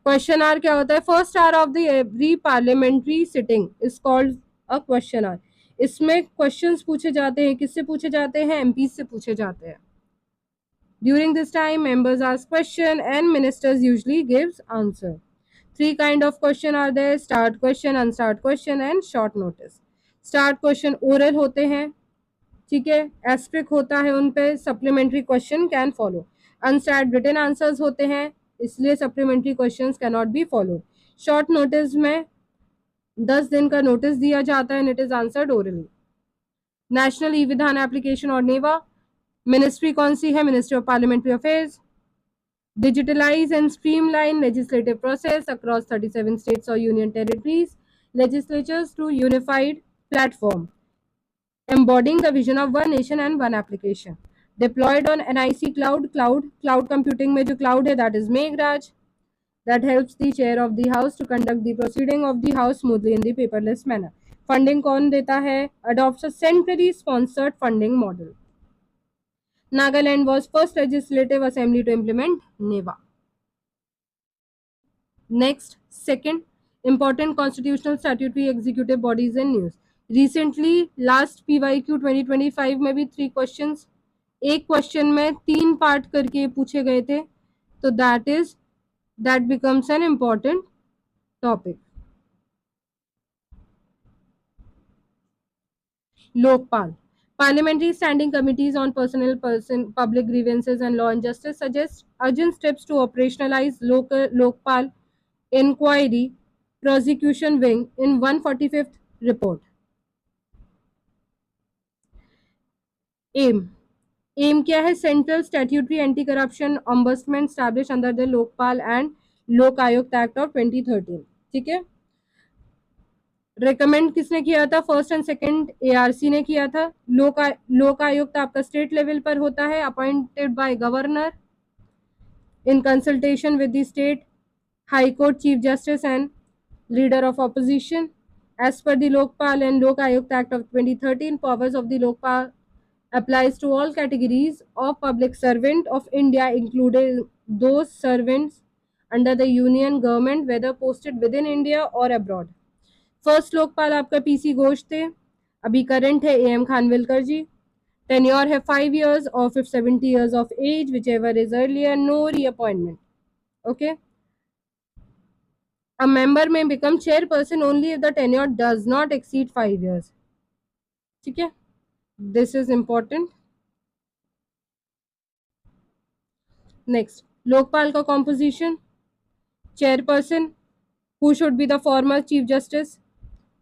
Question hour क्या होता है? First hour of the every parliamentary sitting is called a question hour. इसमें questions पूछे जाते हैं। किससे पूछे जाते हैं? एमपी से पूछे जाते हैं। During this time members ask question and ministers usually gives answer. 3 kind of question are there: starred question, unstarred question and short notice. Starred question oral होते हैं, ठीक है, एस्ट्रिक होता है उन पे, supplementary question can follow. Unstarred written answers होते हैं, इसलिए supplementary questions can not be follow. Short notice में 10 दिन का नोटिस दिया जाता है and it is answered orally. National e Vidhan application और नेवा। मिनिस्ट्री कौन सी है? Ministry of parliamentary affairs. Digitalize and streamline legislative process across 37 states और union territories legislatures to unified platform embodying the vision of one nation and one application. Deployed on NIC cloud computing में जो cloud है that is Meghraj, that helps the chair of the house to conduct the proceeding of the house smoothly in the paperless manner. Funding कौन देता है? Adopts a centrally sponsored funding model. Nagaland was first legislative assembly to implement NEVA. Next, second, important constitutional statutory executive bodies and news. Recently, last PYQ 2025 में भी 3 questions, एक question में 3 part करके पूछे गए थे, तो that becomes an important topic. Lokpal. Parliamentary Standing Committees on Public Grievances and Law and Justice suggest urgent steps to operationalize Lokpal Inquiry Prosecution Wing in 145th report. एम क्या है? Central statutory anti corruption ombudsman establish under the Lokpal and Lokayukta act of 2013। ठीक है, recommend किसने किया था? First and second ARC ने किया था। लोक आयुक्त आपका स्टेट लेवल पर होता है, appointed by governor in consultation with the state high court chief justice and leader of opposition. As per the Lokpal and Lok Ayukt Act of 2013, powers of the Lokpal applies to all categories of public servant of India, including those servants under the union government, whether posted within India or abroad. First Lokpal आपका PC Ghosh थे, अभी current है am Khanwilkar ji. Tenure है 5 years or 70 years of age, whichever is earlier, no reappointment. Okay. A member may become chairperson only if the tenure does not exceed 5 years. ठीक है, this is important. Next, Lokpal का composition: chairperson, who should be the former chief justice,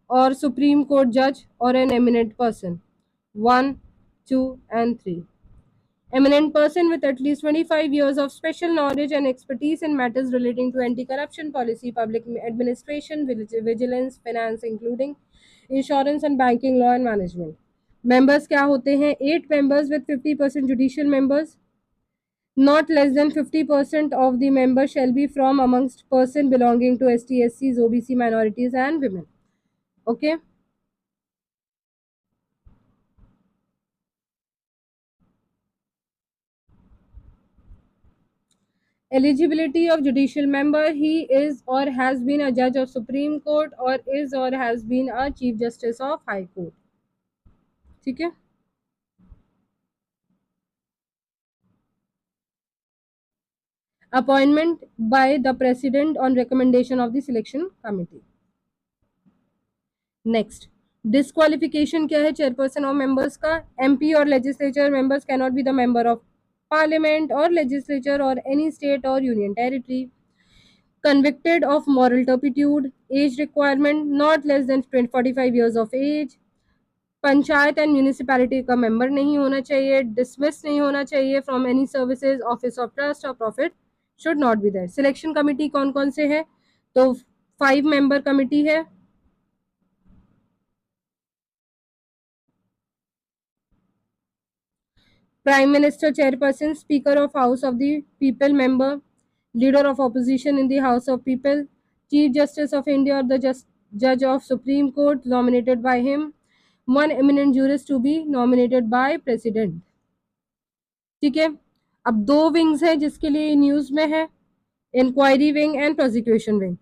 or Supreme Court judge or an eminent person? 1, 2 and 3. Eminent person with at least 25 years of special knowledge and expertise in matters relating to anti-corruption policy, public administration, vigilance, finance, including insurance and banking law and management. Members क्या होते हैं? 8 members with 50% judicial members. Not less than 50% of the members shall be from amongst person belonging to ST, SCs, OBC minorities and women. Okay. Eligibility of judicial member: he is or has been a judge of Supreme Court or is or has been a Chief Justice of High Court. ठीक है. Appointment by the President on recommendation of the Selection Committee. Next, disqualification क्या है chairperson और members का? MP और legislature members cannot be the member of parliament or legislature or any state or union territory. Convicted of moral turpitude. Age requirement not less than 45 years of age. Panchayat and municipality का member नहीं होना चाहिए. Dismiss नहीं होना चाहिए from any services, office of trust और profit should not be there. Selection committee कौन कौन से है? तो 5 मेंबर कमिटी है. Prime minister chairperson, speaker of house of the people member, leader of opposition in the house of people, chief justice of India और the जज of supreme court nominated by him, one eminent jurist to be nominated by president. ठीक है. अब 2 wings है जिसके लिए news में है, inquiry wing and prosecution wing.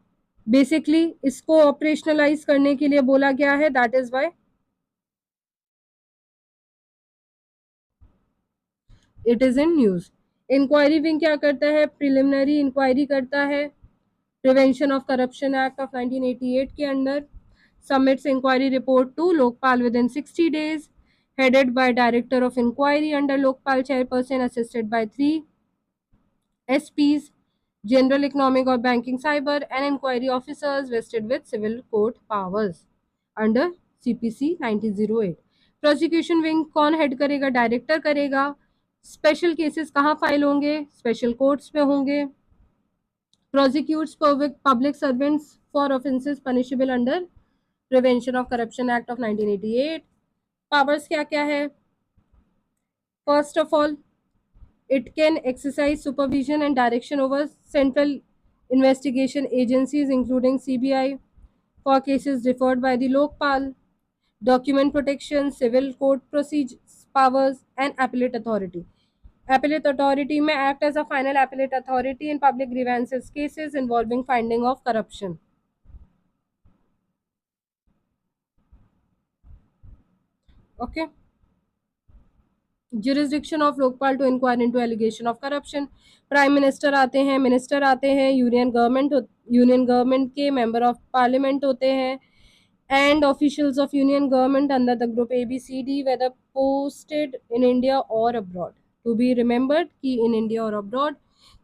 Basically इसको ऑपरेशनलाइज करने के लिए बोला गया है, that is why it is in news. Inquiry wing क्या करता है? प्रिलिमिनरी इंक्वायरी करता है prevention of corruption act of 1988 के under. Submits inquiry report to Lokpal within 60 days, headed by director of inquiry under Lokpal chairperson, assisted by 3 SPs, general economic or banking cyber and inquiry officers vested with civil court powers under CPC 1908. Prosecution wing कौन head करेगा? Director करेगा. Special cases कहाँ file होंगे? Special courts पे होंगे. Prosecutes public servants for offences punishable under prevention of corruption act of 1988. Powers क्या क्या है? First of all, it can exercise supervision and direction over central investigation agencies including CBI for cases referred by the Lokpal, document protection, civil court procedures powers and appellate authority. Appellate authority may act as a final appellate authority in public grievances cases involving finding of corruption. Okay. Jurisdiction of Lokpal to inquire into allegation of corruption. Prime minister आते हैं, minister आते हैं, union government के member of parliament होते हैं, and officials of union government under the group ABCD whether posted in India और abroad. To be remembered कि in India और abroad.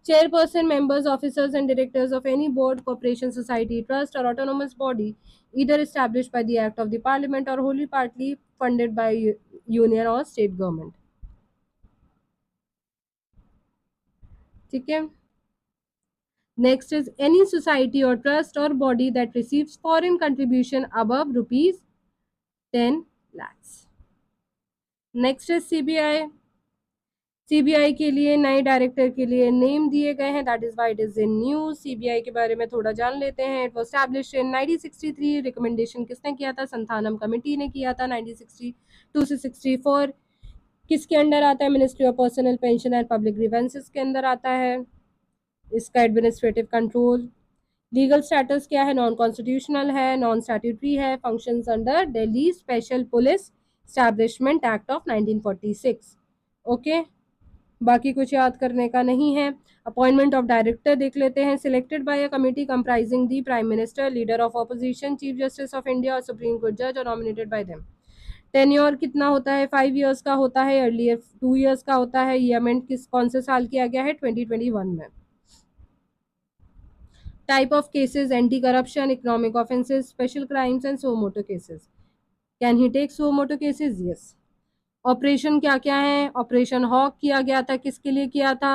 Chairperson, members, officers and directors of any board, corporation, society, trust or autonomous body either established by the act of the parliament or wholly partly funded by union or state government. ठीक है. Next is any society or trust or body that receives foreign contribution above rupees 10 lakhs. Next is CBI. CBI के लिए नए director के लिए name दिए गए हैं, that is why it is in news. CBI के बारे में थोड़ा जान लेते हैं. It was established in 1963. Recommendation किसने किया था? संथानम कमेटी ने किया था 1962 से 64. किसके अंडर आता है? Ministry of personal pension and public grievances के अंदर आता है. इसका एडमिनिस्ट्रेटिव कंट्रोल. लीगल स्टेटस क्या है? नॉन कॉन्स्टिट्यूशनल है, नॉन स्टैट्यूटरी है. Functions under Delhi special police establishment act of 1946. Okay. बाकी कुछ याद करने का नहीं है. अपॉइंटमेंट ऑफ डायरेक्टर देख लेते हैं. Selected by a committee comprising the prime minister, leader of opposition, chief justice of India और सुप्रीम कोर्ट जज और नॉमिनेटेड बाय देम. टेन्योर कितना होता है? 5 years का होता है. अर्लियर 2 years का होता है. ये अमेंड कौन से साल किया गया है? 2021 में. Type of cases: anti-corruption, economic offenses, special crimes and suo motu cases. Can he take suo motu cases? Yes. Operation क्या क्या है? ऑपरेशन हॉक किया गया था, किसके लिए किया था?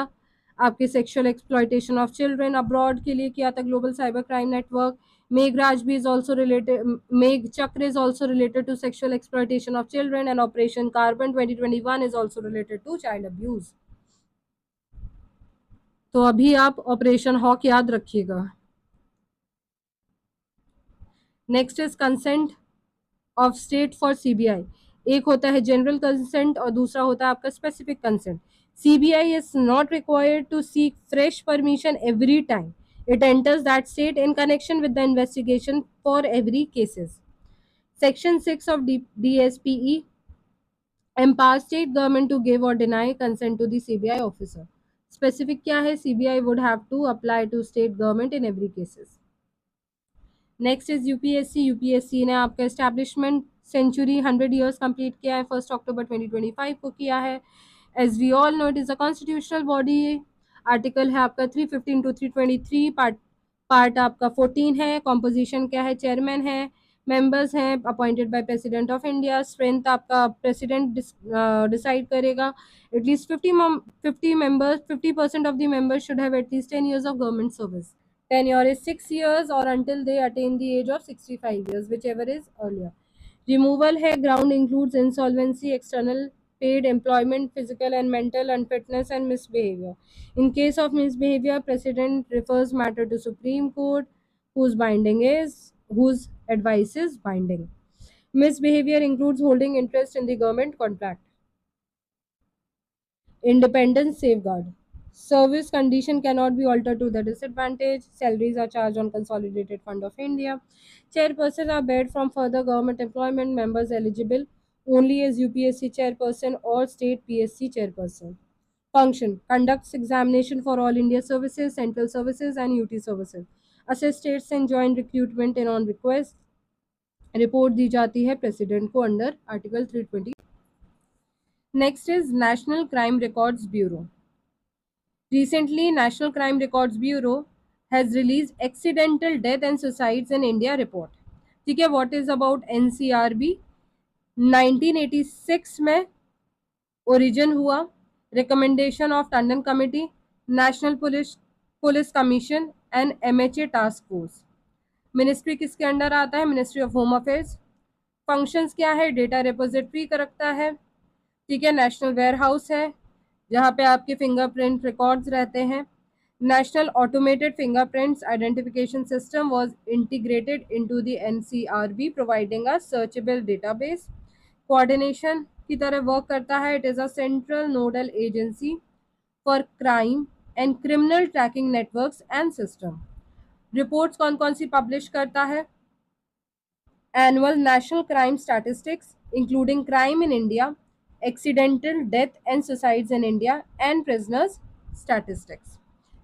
आपके sexual exploitation of children abroad के लिए किया था, global cyber crime network. Meghraj भी is also related, Megh Chakra is also related to sexual exploitation of children, and operation carbon 2021 is also related to child abuse. तो अभी आप ऑपरेशन हॉक याद रखिएगा. Next is consent of state for CBI. एक होता है general consent और दूसरा होता है आपका specific consent. CBI is not required to seek fresh permission every time it enters that state in connection with the investigation for every cases. Section 6 of DSPE empowers state government to give or deny consent to the CBI officer. Specific क्या है? CBI would have to apply to state government in every cases. Next is UPSC. UPSC ने आपका establishment century 100 years complete किया है, 1 अक्टूबर 2025 को किया है. As we all know it is a constitutional body. Article है आपका 315 टू 323, पार्ट आपका 14 है. कॉम्पोजिशन क्या है? चेयरमैन है, मेंबर्स हैं appointed by president of India. Strength आपका प्रेसिडेंट डिसाइड करेगा. At least 50 members, 50% of the members should have at least 10 years of government service. Tenure is 6 years or until they attain the age of 65 years, whichever is earlier. Removal है, ground includes insolvency, external paid employment, physical and mental unfitness and misbehavior. In case of misbehavior, President refers matter to Supreme Court, whose advice is binding. Misbehavior includes holding interest in the government contract. Independence safeguard. Service condition cannot be altered to the disadvantage. Salaries are charged on Consolidated Fund of India. Chairperson are barred from further government employment. Members eligible only as UPSC chairperson or state PSC chairperson. Function: conducts examination for all India services, central services and UT services. Assess states and joint recruitment and on request. Report दी जाती है president को under article 320. Next is national crime records bureau. Recently, National Crime Records Bureau has released Accidental Death and Suicides in India report. ठीक है, what is about NCRB? 1986 में origin हुआ. Recommendation of Tandon committee, national police commission and MHA task force. Ministry किसके under आता है? Ministry of home affairs. Functions क्या है? Data repository का रखता है. ठीक है, नेशनल वेयर हाउस है जहाँ पे आपके फिंगरप्रिंट रिकॉर्ड्स रहते हैं. National automated fingerprints identification system was integrated into the NCRB providing a searchable database. Coordination की तरह वर्क करता है. It is a central nodal agency for crime and criminal tracking networks and system. Reports कौन कौन सी publish करता है? Annual national crime statistics including crime in India, accidental death and suicides in India and prisoners statistics.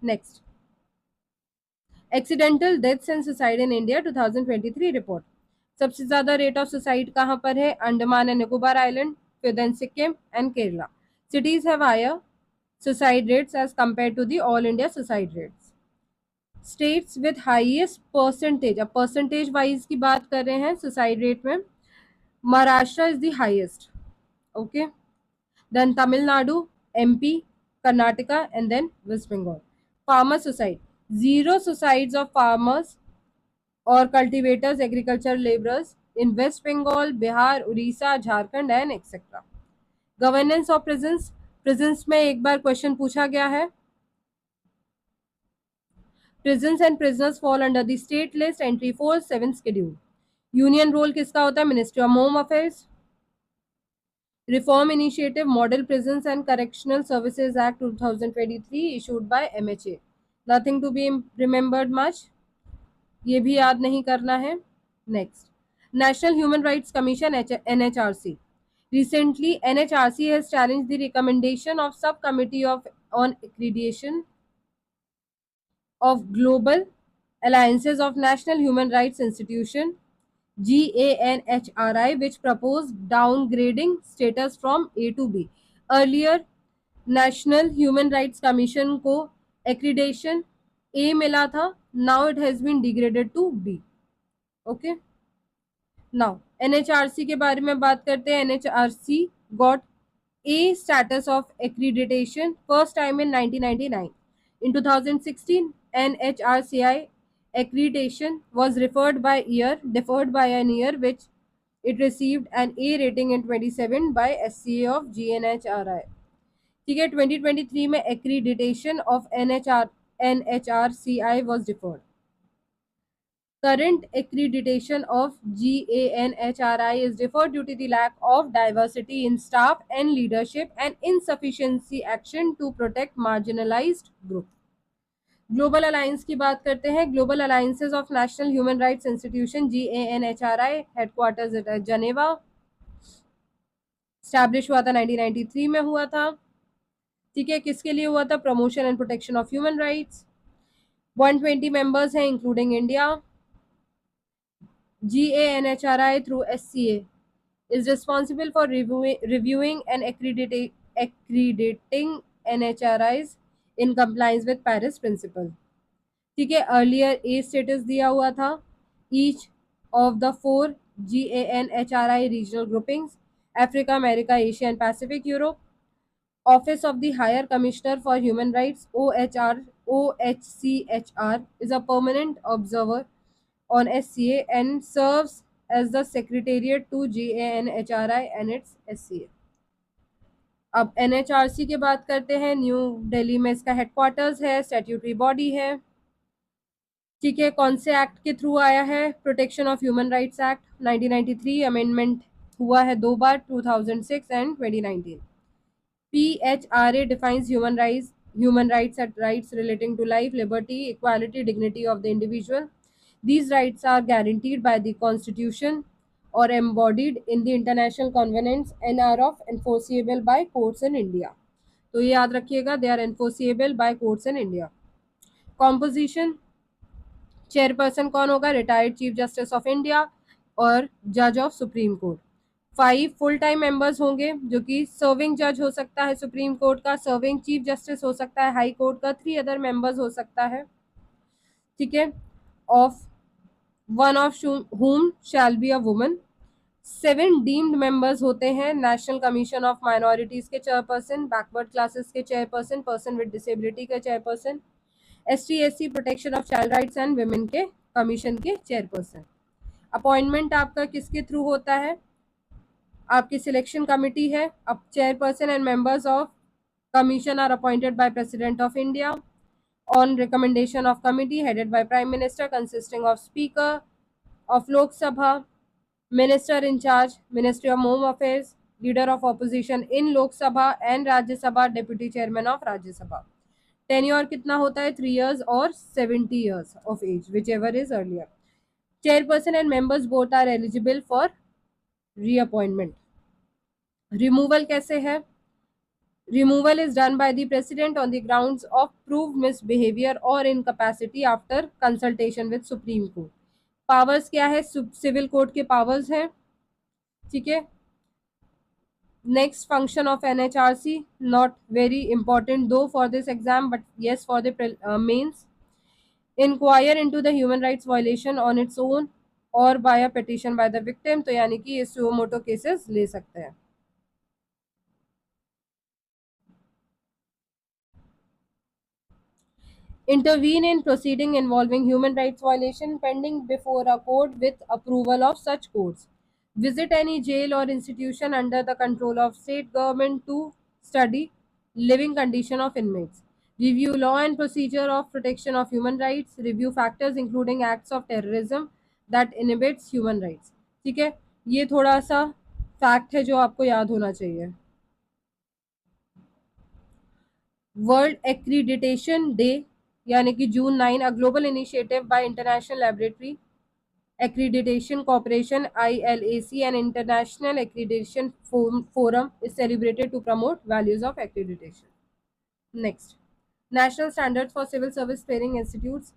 Next, accidental deaths and suicide in India 2023 report. सबसे ज़्यादा rate of suicide कहाँ पर है? Andaman and Nicobar island, फिर then Sikkim and Kerala. Cities have higher suicide rates as compared to the all India suicide rates. States with highest percentage, अब percentage wise की बात कर रहे हैं सुसाइड रेट में, Maharashtra is the highest. Okay, then Tamil Nadu, MP, Karnataka and then West Bengal. Farmer suicide, 0 suicides of farmers or cultivators, agricultural laborers in West Bengal, Bihar, Orissa, Jharkhand and etc. Governance of prisons. Prisons में एक बार question पूछा गया है. Prisons and prisoners fall under the state list, entry 4/7 schedule. Union role किसका होता है? Ministry of Home Affairs. Reform Initiative, Model Prisons and Correctional Services Act 2023 issued by MHA. Nothing to be remembered much. ये भी याद नहीं करना है. Next, National Human Rights Commission NHRC. Recently, NHRC has challenged the recommendation of Subcommittee on Accreditation of Global Alliances of National Human Rights Institution GANHRI, which proposed downgrading status from A to B. Earlier, National Human Rights Commission को accreditation A मिला था, now it has been degraded to B. Okay. Now NHRC के बारे में बात करते हैं. NHRC got A status of accreditation first time in 1999. In 2016, NHRCI accreditation was deferred by an year, which it received an A rating in 27 by SCA of GNHRI. ठीक है, 2023 में accreditation of NHRCI was deferred. Current accreditation of GANHRI is deferred due to the lack of diversity in staff and leadership and insufficiency action to protect marginalized group. Global alliance की बात करते हैं. Global alliances of national human rights institution GANHRI headquarters at Geneva, established हुआ था 1993 में हुआ था. ठीक है, किसके लिए हुआ था? Promotion and protection of human rights. 120 members हैं including India. GANHRI through SCA is responsible for reviewing and accrediting NHRIs in compliance with Paris Principle. ठीक है, अर्लियर A स्टेटस दिया हुआ था. Each of the 4 GANHRI regional groupings, Africa, America, Asia and Pacific, Europe. Office of the Higher Commissioner for Human Rights OHCHR is a permanent observer on SCA and serves as the secretariat to GANHRI and its SCA. अब NHRC की बात करते हैं. New Delhi में इसका headquarters है, statutory body है. ठीक है, कौन से एक्ट के थ्रू आया है? Protection of human rights act 1993. Amendment हुआ है 2 बार, 2006 and 2019. PHRA defines human rights as rights relating to life, liberty, equality, dignity of the individual. These rights are guaranteed by the Constitution or embodied in the international covenants and are of enforceable by courts in India. तो ये याद रखिएगा, they are enforceable by courts in India. Composition, chairperson कौन होगा? Retired chief justice of India और जज of supreme court. 5 full time members होंगे, जो कि सर्विंग जज हो सकता है सुप्रीम कोर्ट का, सर्विंग चीफ जस्टिस हो सकता है हाई कोर्ट का, 3 अदर मेंबर्स हो सकता है. ठीक है, of one of whom shall be a woman. 7 deemed members होते हैं. नेशनल कमीशन ऑफ माइनॉरिटीज के चेयरपर्सन, बैकवर्ड क्लासेस के चेयरपर्सन, पर्सन विद डिसेबिलिटी के chairperson, ST/SC protection of child rights and women के कमीशन के चेयरपर्सन. अपॉइंटमेंट आपका किसके through होता है? आपकी सिलेक्शन कमिटी है. अब chairperson and members of commission are appointed by president of India on recommendation of committee headed by Prime Minister, consisting of Speaker of Lok Sabha, Minister in charge, Ministry of Home Affairs, Leader of Opposition in Lok Sabha and Rajya Sabha, Deputy Chairman of Rajya Sabha. Tenure कितना होता है? 3 years और 70 years of age, whichever is earlier. Chairperson and members both are eligible for reappointment. Removal कैसे है? Removal is done by the president on the grounds of proved misbehavior or incapacity after consultation with Supreme Court. Powers क्या है? Civil court के powers हैं. ठीक है. Next function of NHRC, not very important though for this exam, but yes for the mains. Inquire into the human rights violation on its own or by a petition by the victim. तो यानी कि ये suo motu cases ले सकते हैं. Intervene in proceeding involving human rights violation pending before a court with approval of such courts. Visit any jail or institution under the control of state government to study living condition of inmates. Review law and procedure of protection of human rights. Review factors including acts of terrorism that inhibits human rights. ठीक है, ये थोड़ा सा fact है जो आपको याद होना चाहिए. वर्ल्ड एक्रीडिटेशन डे यानी कि June 9, a global initiative by international laboratory accreditation corporation ILAC and international accreditation forum is celebrated to promote values of accreditation. Next, national standards for civil service training institutes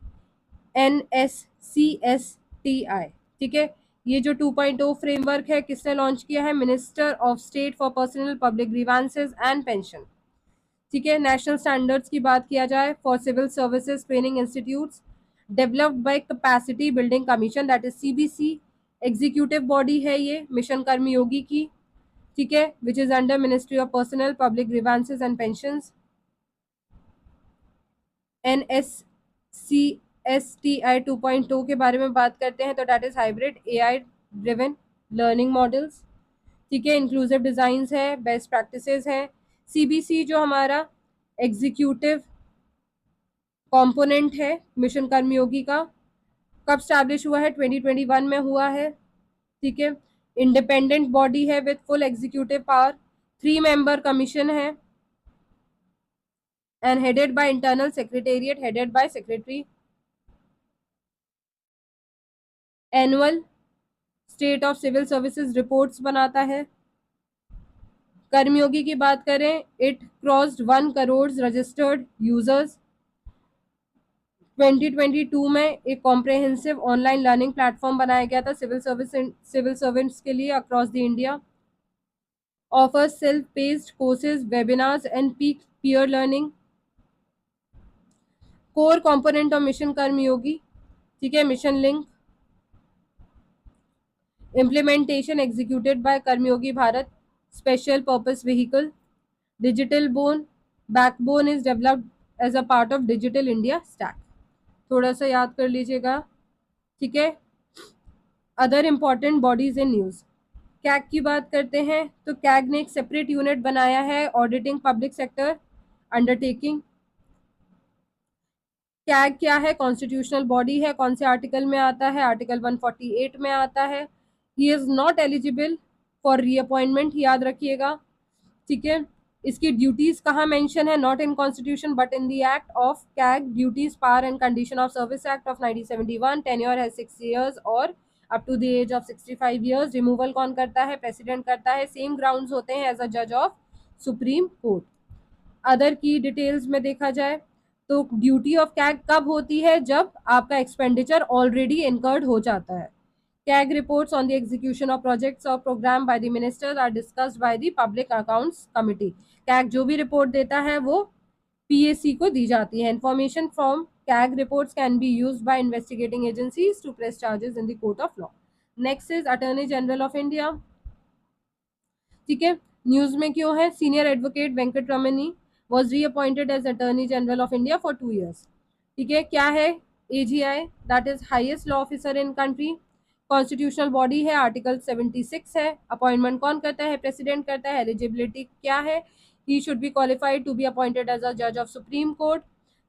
NSCSTI. ठीक है, ये जो 2.0 framework है किसने launch किया है? Minister of state for personnel public grievances and pension. ठीक है। नेशनल स्टैंडर्ड्स की बात किया जाए, for civil services training institutes developed by capacity building commission, that is CBC. Executive body है ये मिशन कर्मयोगी की, ठीक है, which is under ministry of personnel public grievances and pensions. NSCSTI 2.2 के बारे में बात करते हैं तो that is hybrid AI driven learning models, ठीक है। इंक्लूसिव डिजाइन है, बेस्ट प्रैक्टिसेस है। CBC जो हमारा एग्जीक्यूटिव कंपोनेंट है मिशन कर्मयोगी का, कब स्टैब्लिश हुआ है? 2021 में हुआ है, ठीक है। इंडिपेंडेंट बॉडी है with full executive power, 3 member commission है and headed by internal secretariat headed by secretary। Annual state of civil services reports बनाता है। कर्मयोगी की बात करें, it crossed 1 crore registered users. 2022 में एक कॉम्प्रहेंसिव ऑनलाइन लर्निंग प्लेटफॉर्म बनाया गया था सिविल सर्वेंट्स के लिए across the India. Offers self paced courses, webinars and peer learning. Core component of mission Karmayogi, ठीक है, mission link. Implementation executed by Karmyogi Bharat Special Purpose Vehicle। Digital backbone is developed as a part of Digital India Stack। थोड़ा सा याद कर लीजिएगा, ठीक है। Other important bodies in news, CAG की बात करते हैं तो कैग ने एक सेपरेट यूनिट बनाया है, auditing public sector undertaking. CAG क्या है? कॉन्स्टिट्यूशनल बॉडी है। कौन से आर्टिकल में आता है? आर्टिकल 148 में आता है। He is not eligible for reappointment, याद रखिएगा, ठीक है। इसकी ड्यूटीज कहाँ मेंशन है? Not in constitution but in the act of CAG. Duties, power and condition of service act of 1971। Tenure है 6 years और up to the age of 65 years। Removal कौन करता है? प्रेसिडेंट करता है। सेम ग्राउंड्स होते हैं एज अ जज ऑफ सुप्रीम कोर्ट। अदर की डिटेल्स में देखा जाए तो ड्यूटी ऑफ कैग कब होती है? जब आपका एक्सपेंडिचर ऑलरेडी इनकर्ड हो जाता है। CAG reports on the execution of projects और programme by the ministers are discussed by the public accounts committee. CAG जो भी रिपोर्ट देता है वो PAC को दी जाती है। Information from CAG reports can be used by investigating agencies to press charges in the court of law. Next is attorney general of India, ठीक है। न्यूज में क्यों है? Senior advocate Venkat Ramani was reappointed as Attorney General of India for 2 years, ठीक है। क्या है? AGI, that is highest law officer in country। Constitutional body है, आर्टिकल 76 है। अपॉइंटमेंट कौन करता है? प्रेसिडेंट करता है। एलिजिबिलिटी क्या है? He should be qualified to be appointed as a जज ऑफ सुप्रीम कोर्ट,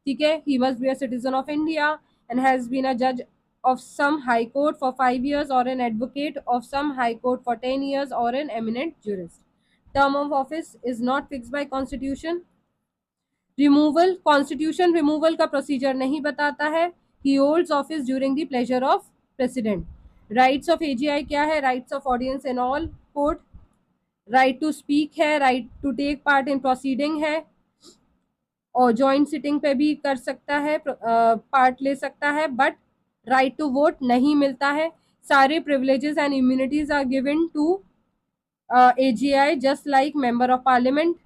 ठीक है। He must be a citizen of India and has been a जज of some high court for 5 years or an advocate of some high court for 10 years or an eminent jurist। Term of office is not fixed by constitution। Removal, constitution removal का procedure नहीं बताता है। He holds office during the pleasure of president. Rights of AGI क्या है? Rights of audience in all court, right to speak है, right to take part in proceeding है, और joint sitting पे भी कर सकता है, पार्ट ले सकता है, बट राइट टू वोट नहीं मिलता है। सारे privileges and immunities are given to AGI just like member of Parliament.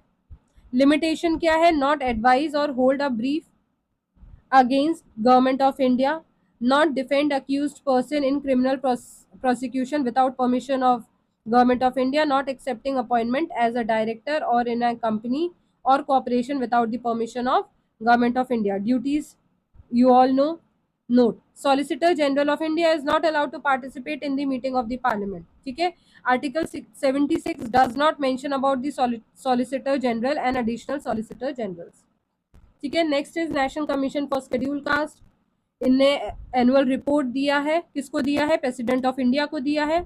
Limitation क्या है? नॉट एडवाइज और hold a brief against government of India, not defend accused person in criminal prosecution without permission of government of India, not accepting appointment as a director or in a company or corporation without the permission of government of India। Duties you all know। Note, Solicitor General of India is not allowed to participate in the meeting of the parliament, ठीक है। Article 76 does not mention about the Solicitor General and additional Solicitor Generals, ठीक है। Next is national commission for schedule caste. इनने annual report दिया है, किसको दिया है? प्रेसिडेंट ऑफ इंडिया को दिया है,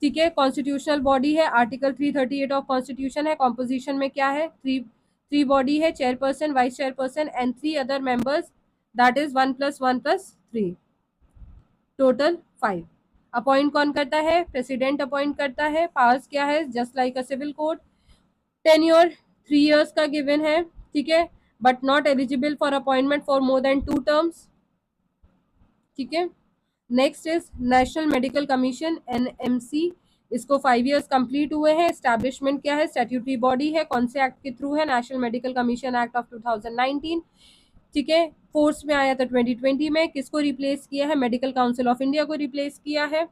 ठीक है। कॉन्स्टिट्यूशनल बॉडी है, आर्टिकल 338 ऑफ कॉन्स्टिट्यूशन है। कॉम्पोजिशन में क्या है? थ्री बॉडी है, chairperson, vice chairperson and 3 other members, that is 1+1+3, total 5। Appoint कौन करता है? प्रेसिडेंट अपॉइंट करता है। पावर्स क्या है? Just like a civil court. Tenure 3 years का गिवन है, ठीक है, but not eligible for appointment for more than 2 terms, ठीक है। Next is National Medical Commission NMC। इसको 5 इयर्स कंप्लीट हुए हैं। एस्टैब्लिशमेंट क्या है, स्टैट्यूटरी बॉडी है, कौन से एक्ट के थ्रू है, national Medical commission act of 2019। ठीक है, फोर्स में आया था 2020 में। किसको रिप्लेस किया है, मेडिकल काउंसिल ऑफ इंडिया को रिप्लेस किया है।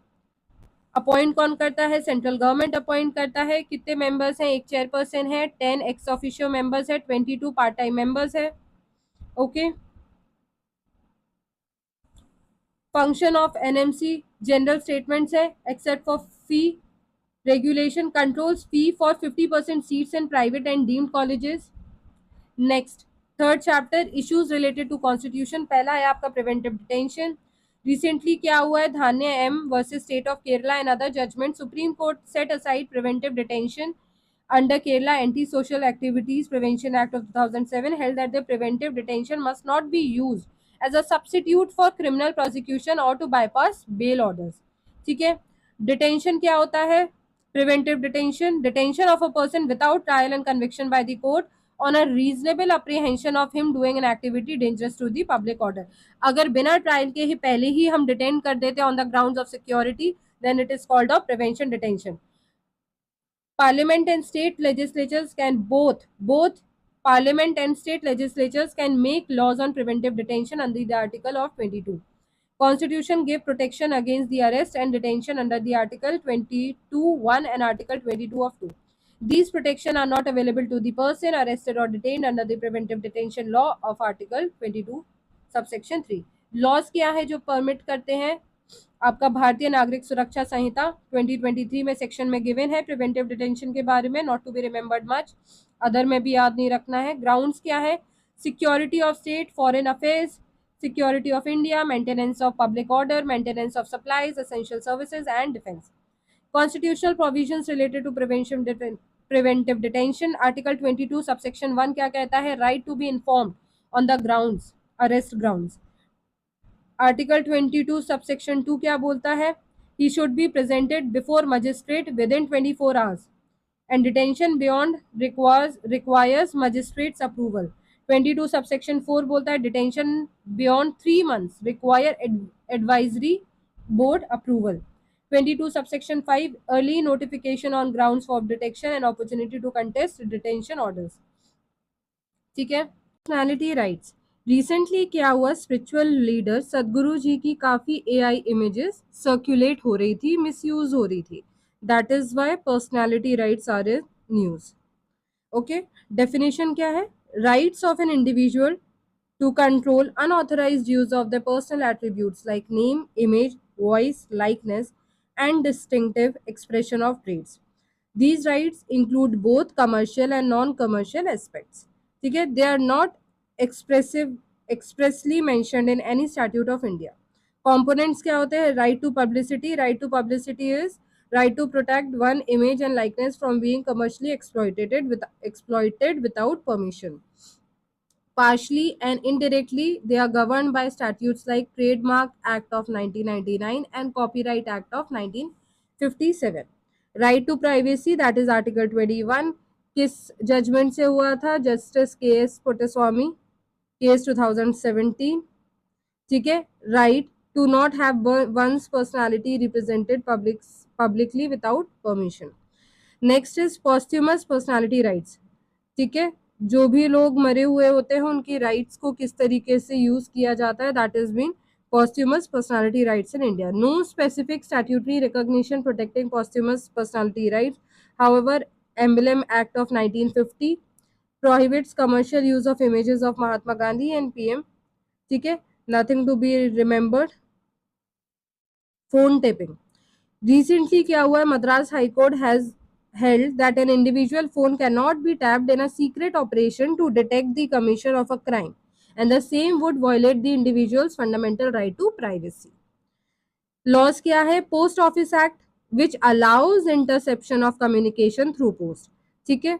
अपॉइंट कौन करता है, सेंट्रल गवर्नमेंट अपॉइंट करता है। कितने मेंबर्स हैं, एक चेयरपर्सन है, 10 एक्स ऑफिशियो मेंबर्स है, 22 पार्ट टाइम मेंबर्स है। Okay, function of NMC general statements है, except for fee regulation controls fee for 50% seats in private and deemed colleges. Next, third chapter, issues related to constitution. पहला है आपका preventive detention. Recently क्या हुआ है, Dhanya M versus state of Kerala and other judgment, Supreme Court set aside preventive detention under Kerala Anti-Social Activities Prevention Act of 2007 held that the preventive detention must not be used as a substitute for criminal prosecution or to bypass bail orders. ठीक है, detention क्या होता है, preventive detention, detention of a person without trial and conviction by the court on a reasonable apprehension of him doing an activity dangerous to the public order. अगर बिना trial के ही पहले ही हम डिटेन कर देते हैं on the grounds of security, then it is called a prevention detention. Parliament and state legislatures can both Parliament and state legislatures can make laws on preventive detention under the article of 22. Constitution give protection against the arrest and detention under the article 22(1) and article 22 of 2. These protection are not available to the person arrested or detained under the preventive detention law of article 22 subsection 3. Laws क्या है जो permit करते हैं, आपका भारतीय नागरिक सुरक्षा संहिता 2023 में section में given है प्रिवेंटिव डिटेंशन के बारे में, not to be remembered much, other में भी याद नहीं रखना है। ग्राउंड्स क्या है, security of state, foreign affairs, security of India, maintenance of public order, maintenance of supplies, essential services and defence. Constitutional provisions related to preventive detention, article 22 subsection 1 क्या कहता है, right to be informed on the grounds, arrest grounds. Article 22 subsection 2 क्या बोलता है, he should be presented before magistrate with in 24 hours and detention beyond requires magistrates approval. 22 subsection 4 बोलता है detention beyond 3 months require advisory board approval. 22 subsection 5 early notification on grounds for detection and opportunity to contest detention orders। ठीक है, personality rights. Recently क्या हुआ, spiritual leader सदगुरु जी की काफ़ी AI images circulate हो रही थी, मिसयूज हो रही थी, that is why personality rights are in news. Okay, definition क्या है, rights of an individual to control unauthorized use of the personal attributes like name, image, voice, likeness, and distinctive expression of traits. These rights include both commercial and non-commercial aspects. ठीक है, they are not expressly mentioned in any statute of India. Components क्या होते हैं, right to publicity. Right to publicity is right to protect one image and likeness from being commercially exploited without permission. Partially and indirectly, they are governed by statutes like Trademark Act of 1999 and Copyright Act of 1957. Right to privacy, that is Article 21. किस judgement से हुआ था, justice KS. Puttaswamy, case 2017। ठीक है, right to not have one's personality represented publicly without permission. Next is posthumous personality rights. ठीक है, जो भी लोग मरे हुए होते हैं उनकी राइट्स को किस तरीके से यूज किया जाता है, that is been posthumous personality rights in India. No specific statutory recognition protecting posthumous personality rights. However, Emblem Act of 1950 prohibits commercial use of images of Mahatma Gandhi and PM. ठीक है, nothing to be remembered. Phone tapping. Recently क्या हुआ है, Madras High Court has held that an individual phone cannot be tapped in a secret operation to detect the commission of a crime, and the same would violate the individual's fundamental right to privacy. Laws क्या है, Post Office Act which allows interception of communication through post. ठीक है,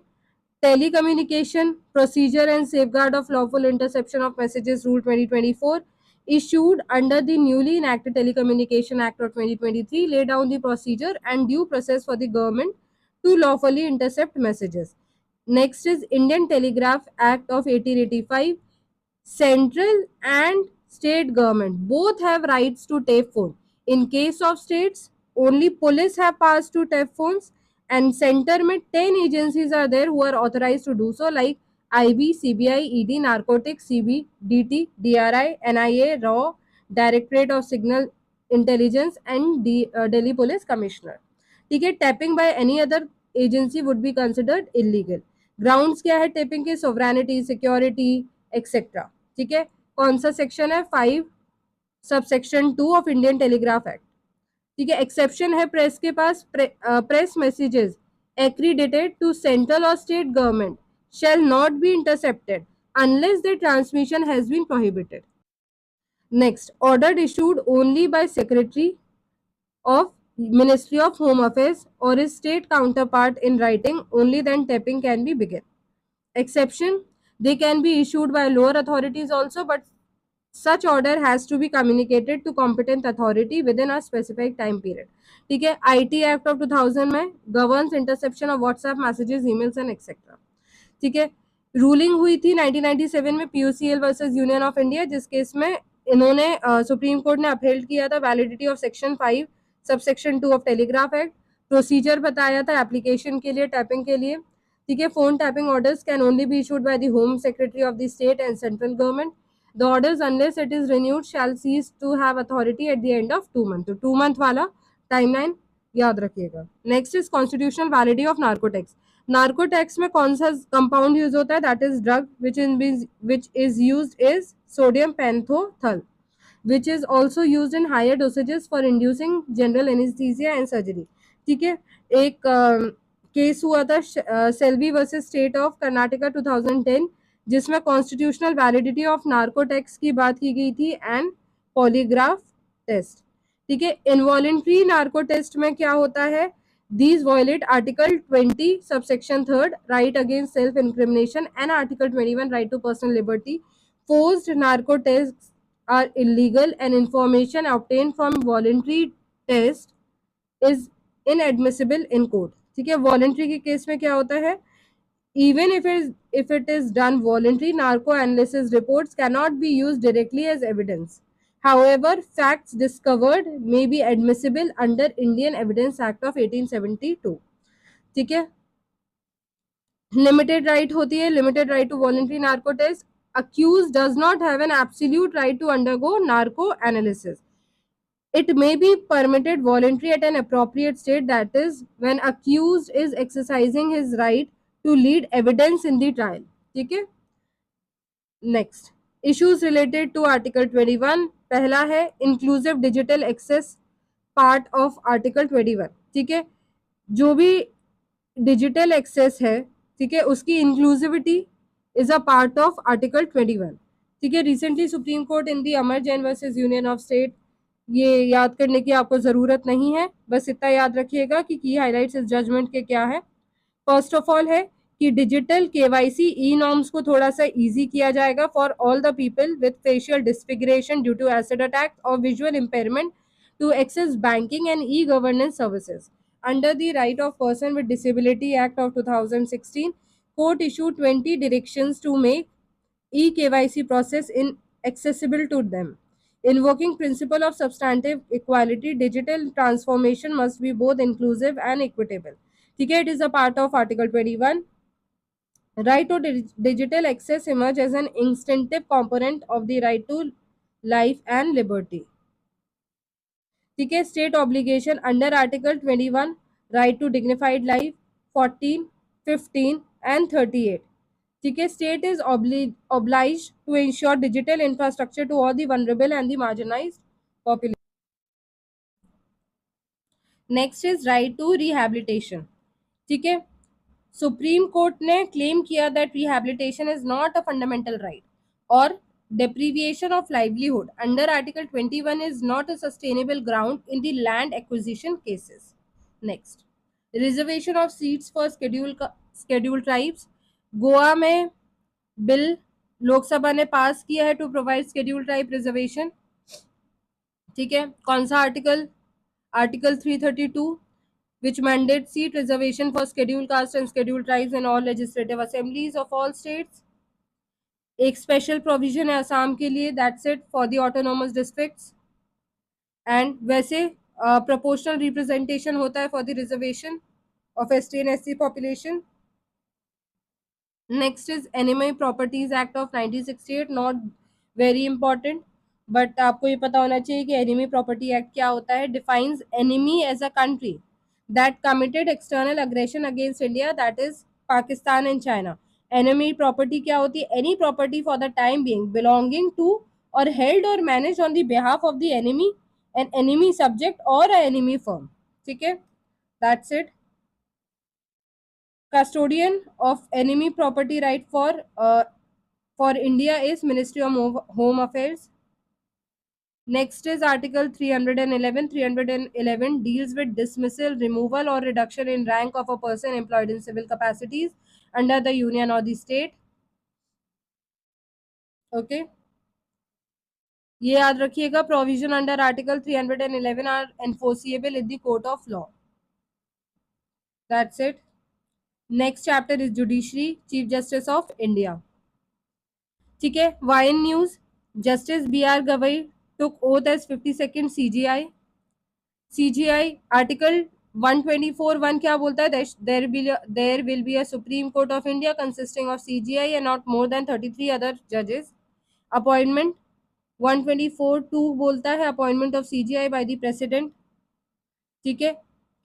Telecommunication Procedure and Safeguard of Lawful Interception of Messages Rule 2024 issued under the newly enacted Telecommunication Act of 2023 lay down the procedure and due process for the government to lawfully intercept messages. Next is Indian Telegraph Act of 1885. Central and state government both have rights to tape phone. In case of states, only police have passed to tap phones, and center में 10 agencies are there who are authorized to do so, like IB, CBI, ED, Narcotics, CBDT, DRI, NIA, RAW, Directorate of Signal Intelligence, and Delhi Police Commissioner. ठीक है, tapping by any other agency would be considered illegal. Grounds क्या है tapping के? Sovereignty, security etcetera. ठीक है, कौन सा section है? 5 subsection 2 of Indian telegraph act. ठीक है, एक्सेप्शन है प्रेस के पास. Press messages accredited to central और state government shall not be intercepted unless the transmission has been prohibited. Next, order issued only by Secretary of Ministry of Home Affairs or his state counterpart in writing, only then tapping can be begun. Exception, they can be issued by lower authorities also, but such order has to be communicated to competent authority within a specific time period. ठीक है, IT Act of 2000 में governs interception of WhatsApp messages, emails and etc. ठीक है, ruling हुई थी 1997 में PUCL versus union of India, जिस case में इन्होंने सुप्रीम कोर्ट ने अपहेल्ड किया था validity of section 5 subsection 2 of telegraph act. Procedure बताया था एप्लीकेशन के लिए, टैपिंग के लिए. ठीक है, phone tapping orders can only be issued by the home secretary of the state and central government. The orders, unless it is renewed, shall cease to have authority at the end of 2 months. तो 2 month वाला timeline याद रखिएगा. Next is constitutional validity of narco tests. Narco tests में कौन सा compound use होता है? That is drug which is used is sodium pentothal, which is also used in higher dosages for inducing general anesthesia and surgery. ठीक है, एक case हुआ था Selvi versus state of Karnataka 2010, जिसमें कॉन्स्टिट्यूशनल वैलिडिटी ऑफ नार्कोटेक्स की बात की गई थी एंड पॉलीग्राफ टेस्ट. ठीक है, इनवॉलेंट्री नार्को टेस्ट में क्या होता है? These violate Article 20 subsection 3 right against self incrimination and Article 21 right to personal liberty. Forced narco tests are illegal and information obtained from voluntary test is inadmissible in court. ठीक है, voluntary के case में क्या होता है? Even if it is done voluntary, narco analysis reports cannot be used directly as evidence. However, facts discovered may be admissible under Indian Evidence Act of 1872. ठीक है, limited right होती है, limited right to voluntary narco test. Accused does not have an absolute right to undergo narco analysis. It may be permitted voluntary at an appropriate state, that is, when accused is exercising his right to lead evidence in the trial. ठीक है, next issues related to article 21. पहला है inclusive digital access part of article 21. ठीक है, जो भी digital access है, ठीक है, उसकी inclusivity is a part of article 21. ठीक है, recently supreme court in the Amar Jain versus union of state, ये याद करने की आपको ज़रूरत नहीं है, बस इतना याद रखिएगा कि की हाईलाइट्स इस जजमेंट के क्या है. फर्स्ट ऑफ ऑल है कि डिजिटल KYC ई नॉर्म्स को थोड़ा सा इजी किया जाएगा for all the people with facial disfiguration due to acid attack और visual impairment to access banking and e governance services under the right of person with disability act of 2016. Court issued 20 directions to make e-KYC process inaccessible to them. Invoking principle of substantive equality, digital transformation must be both inclusive and equitable. ठीक है, it is a part of Article 21. Right to digital access emerge as an instinctive component of the right to life and liberty. ठीक है, state obligation under Article 21, right to dignified life 14, 15 and 38. ठीक है, state is obliged to ensure digital infrastructure to all the vulnerable and the marginalized population. Next is right to rehabilitation. ठीक है, supreme court ने claim किया that rehabilitation is not a fundamental right और deprivation of livelihood under Article 21 is not a sustainable ground in the land acquisition cases. Next, reservation of seats for scheduled tribes. Goa में bill Lok Sabha ने pass किया है to provide scheduled tribe reservation. ठीक है, कौन सा आर्टिकल? Article 332 which mandates seat reservation for scheduled castes and scheduled tribes in all legislative assemblies of all states. एक स्पेशल प्रोविजन है असम के लिए, that's it for the autonomous districts. And वैसे प्रोपोर्शनल रिप्रेजेंटेशन होता है for the reservation of ST and SC population. Next is animal properties act of 1968, not very important, but आपको ये पता होना चाहिए कि एनिमी प्रॉपर्टी एक्ट क्या होता है। Defines enemy as a country that committed external aggression against India, that is Pakistan and China. Enemy property क्या होती है? Any property for the time being belonging to और हेल्ड और manage on the behalf of the enemy, an enemy subject और a enemy firm. ठीक है, that's it. Custodian of enemy property right for India is Ministry of Home Affairs. Next is Article 311. 311 deals with dismissal, removal or reduction in rank of a person employed in civil capacities under the union or the state. Okay, ये याद रखिएगा, provision under Article 311 are enforceable in the court of law. That's it. Next chapter is Judiciary, Chief Justice of India. ठीक है, why in news, justice B R Gavai took oath as 52nd CJI. CJI article 124(1) क्या बोलता है? There will be a Supreme Court of India consisting of CJI and not more than 33 other जजेस। Appointment 124(2) बोलता है appointment of CJI by the president. ठीक है,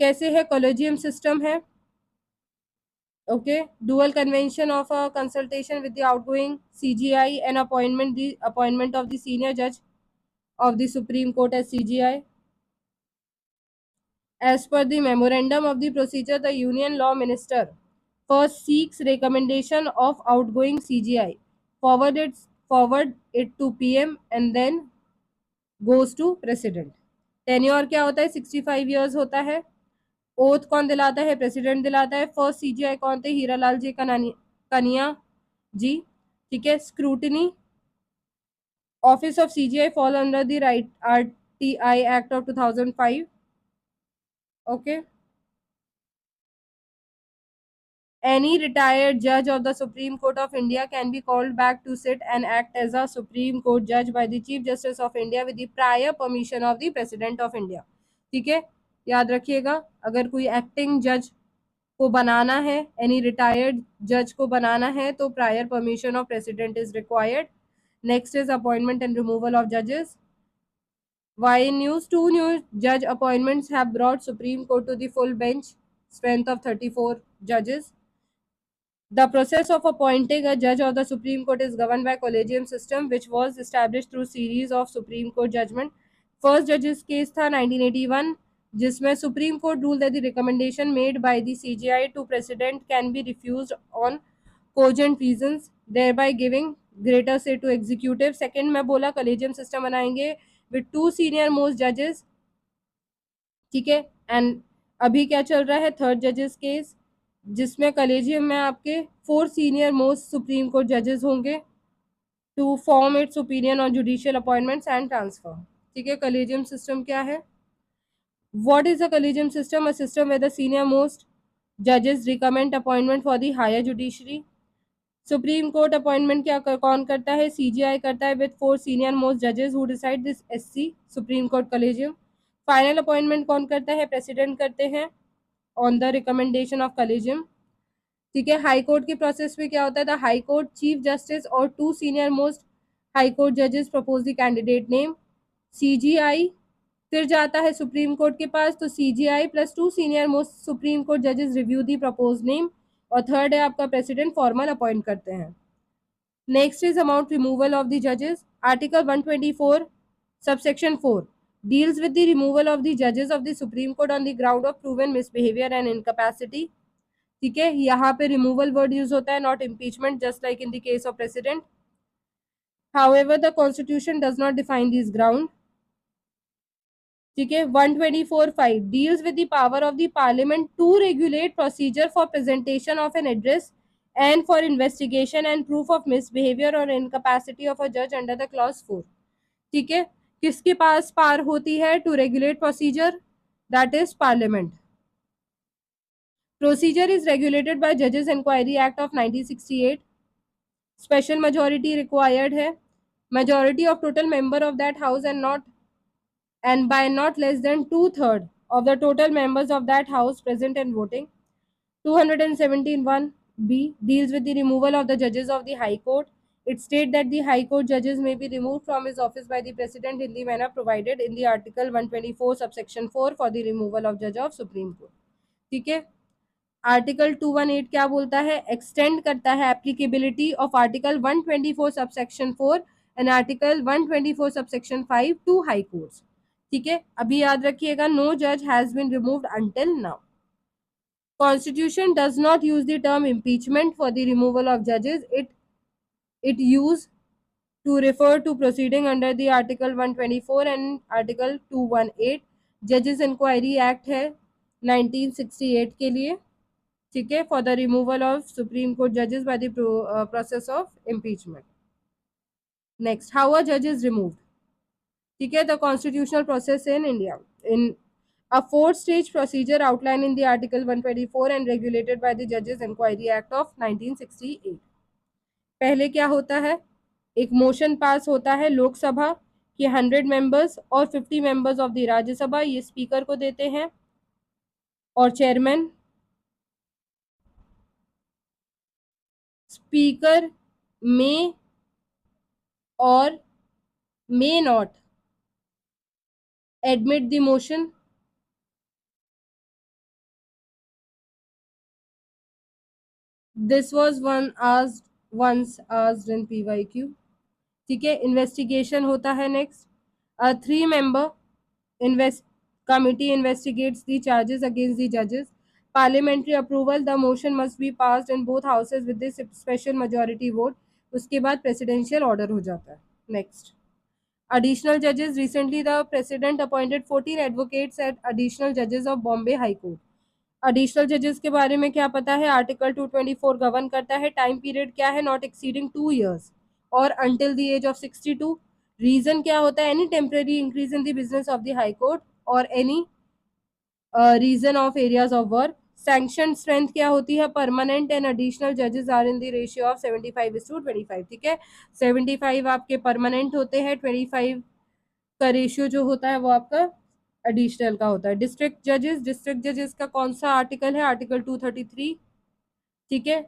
कैसे है? कॉलेजियम सिस्टम है। Okay, dual convention of a consultation with the outgoing CGI and appointment of the senior judge of the Supreme Court as CGI. As per the memorandum of the procedure, the Union Law Minister first seeks recommendation of outgoing CGI, forward it to PM and then goes to President. Tenure क्या होता है? 65 years होता है। Oath कौन दिलाता है? President दिलाता है। फर्स्ट सीजीआई कौन थे? हीरालाल जी कनिया जी। ठीक है, scrutiny office of CGI fall under the right RTI act of 2005। Okay, any retired judge of the Supreme Court of India can be called back to sit and act as a Supreme Court judge by the Chief Justice of India with the prior permission of the President of India. ठीक है, याद रखिएगा, अगर कोई acting जज को बनाना है, any retired जज को बनाना है, तो prior permission of president is required. Next is appointment and removal of जजेस। Why news? 2 new judge appointments have brought Supreme Court to the full bench strength of 34 judges. The process of appointing a judge of the Supreme Court is governed by collegium system, which was established through series of Supreme Court judgment. First judge's case था 1981, जिसमें Supreme Court ruled that the recommendation made by the CGI to President can be refused on cogent reasons, thereby giving greater say to executive. Second मैं बोला collegium system बनाएंगे with 2 senior most judges. ठीक है, and अभी क्या चल रहा है? थर्ड जजेस केस, जिसमें कलेजियम में आपके 4 सीनियर मोस्ट सुप्रीम कोर्ट जजेस होंगे to form its opinion on judicial appointments and transfer. ठीक है, कलेजियम सिस्टम क्या है? What is a collegium system? A system with the senior most जजेस recommend appointment for the higher judiciary. Supreme court appointment क्या कौन करता है? CJI करता है विद 4 सीनियर मोस्ट जजेस who decide this SC supreme court collegium. Final appointment कौन करता है? प्रेसिडेंट करते हैं on the recommendation of collegium. ठीक है, हाई कोर्ट के प्रोसेस में क्या होता है? The high court chief justice और 2 सीनियर मोस्ट हाई कोर्ट जजेस propose the candidate name. CJI फिर जाता है सुप्रीम कोर्ट के पास, तो CJI plus 2 senior most supreme court जजेस रिव्यू दी प्रपोज नेम, और थर्ड है आपका प्रेसिडेंट फॉर्मल अपॉइंट करते हैं। Next is amount removal of the जजेस। Article 124 subsection 4 deals with the removal of the judges of the Supreme Court on the ground of proven misbehavior and incapacity. ठीक है, यहाँ पे removal word use होता है, not impeachment, just like in the case of president. However the constitution does not define this ground. ठीक है, 124(5) deals with the power of the Parliament to regulate procedure for presentation of an address and for investigation and proof of misbehaviour और incapacity of a जज under the clause 4। ठीक है, किसके पास power होती है to regulate procedure? That is parliament. Procedure is regulated by जजेस inquiry act of 1968। Special majority required है, majority of total member of that house and not and by not less than 2/3 of the total members of that house present and voting. 217(1)(b) deals with the removal of the judges of the High Court. It states that the High Court judges may be removed from his office by the President in the manner provided in the Article 124 subsection 4 for the removal of judge of Supreme Court. ठीक है. Article 218 क्या बोलता है? Extend करता है applicability of article 124 subsection 4 and article 124 subsection 5 to high courts. ठीक है, अभी याद रखिएगा, नो जज has been removed until now. Constitution does not use the term impeachment for the removal of judges. It used to refer to proceeding under the Article 124 and Article 218. Judges Inquiry Act है 1968 के लिए. ठीक है, for the removal of Supreme Court judges by the process of impeachment. Next, how a judge is removed. ठीक है, the constitutional process in India. In a 4-stage procedure outlined in the Article 124 and regulated by the Judges Inquiry Act of 1968. पहले क्या होता है? एक motion pass होता है लोकसभा के 100 मेंबर्स और 50 मेंबर्स ऑफ द राज्यसभा, ये स्पीकर को देते हैं, और चेयरमैन स्पीकर में और may not admit the motion. This was once asked in PYQ. ठीक है, इन्वेस्टिगेशन होता है. Next, a 3-member committee investigates the charges against the judges. Parliamentary approval, the motion must be passed in both houses with this special majority vote. उसके बाद presidential order हो जाता है. Next, additional judges. Recently the president appointed 14 advocates as additional judges of Bombay High Court. Additional जजेस के बारे में क्या पता है? आर्टिकल 224 गवर्न करता है. टाइम पीरियड क्या है? नॉट एक्सीडिंग 2 years और until the age of 62. Reason क्या होता है? Any temporary increase in the business of the high court और any reason of areas of work. Sanction strength क्या होती है? परमानेंट एंड एडिशनल जजेस are in the ratio of 75:25. ठीक है, 75 आपके परमानेंट होते हैं, 25 का रेशियो जो होता है वो आपका एडिशनल का होता है. डिस्ट्रिक्ट जजेस का कौन सा आर्टिकल है? आर्टिकल 233. ठीक है,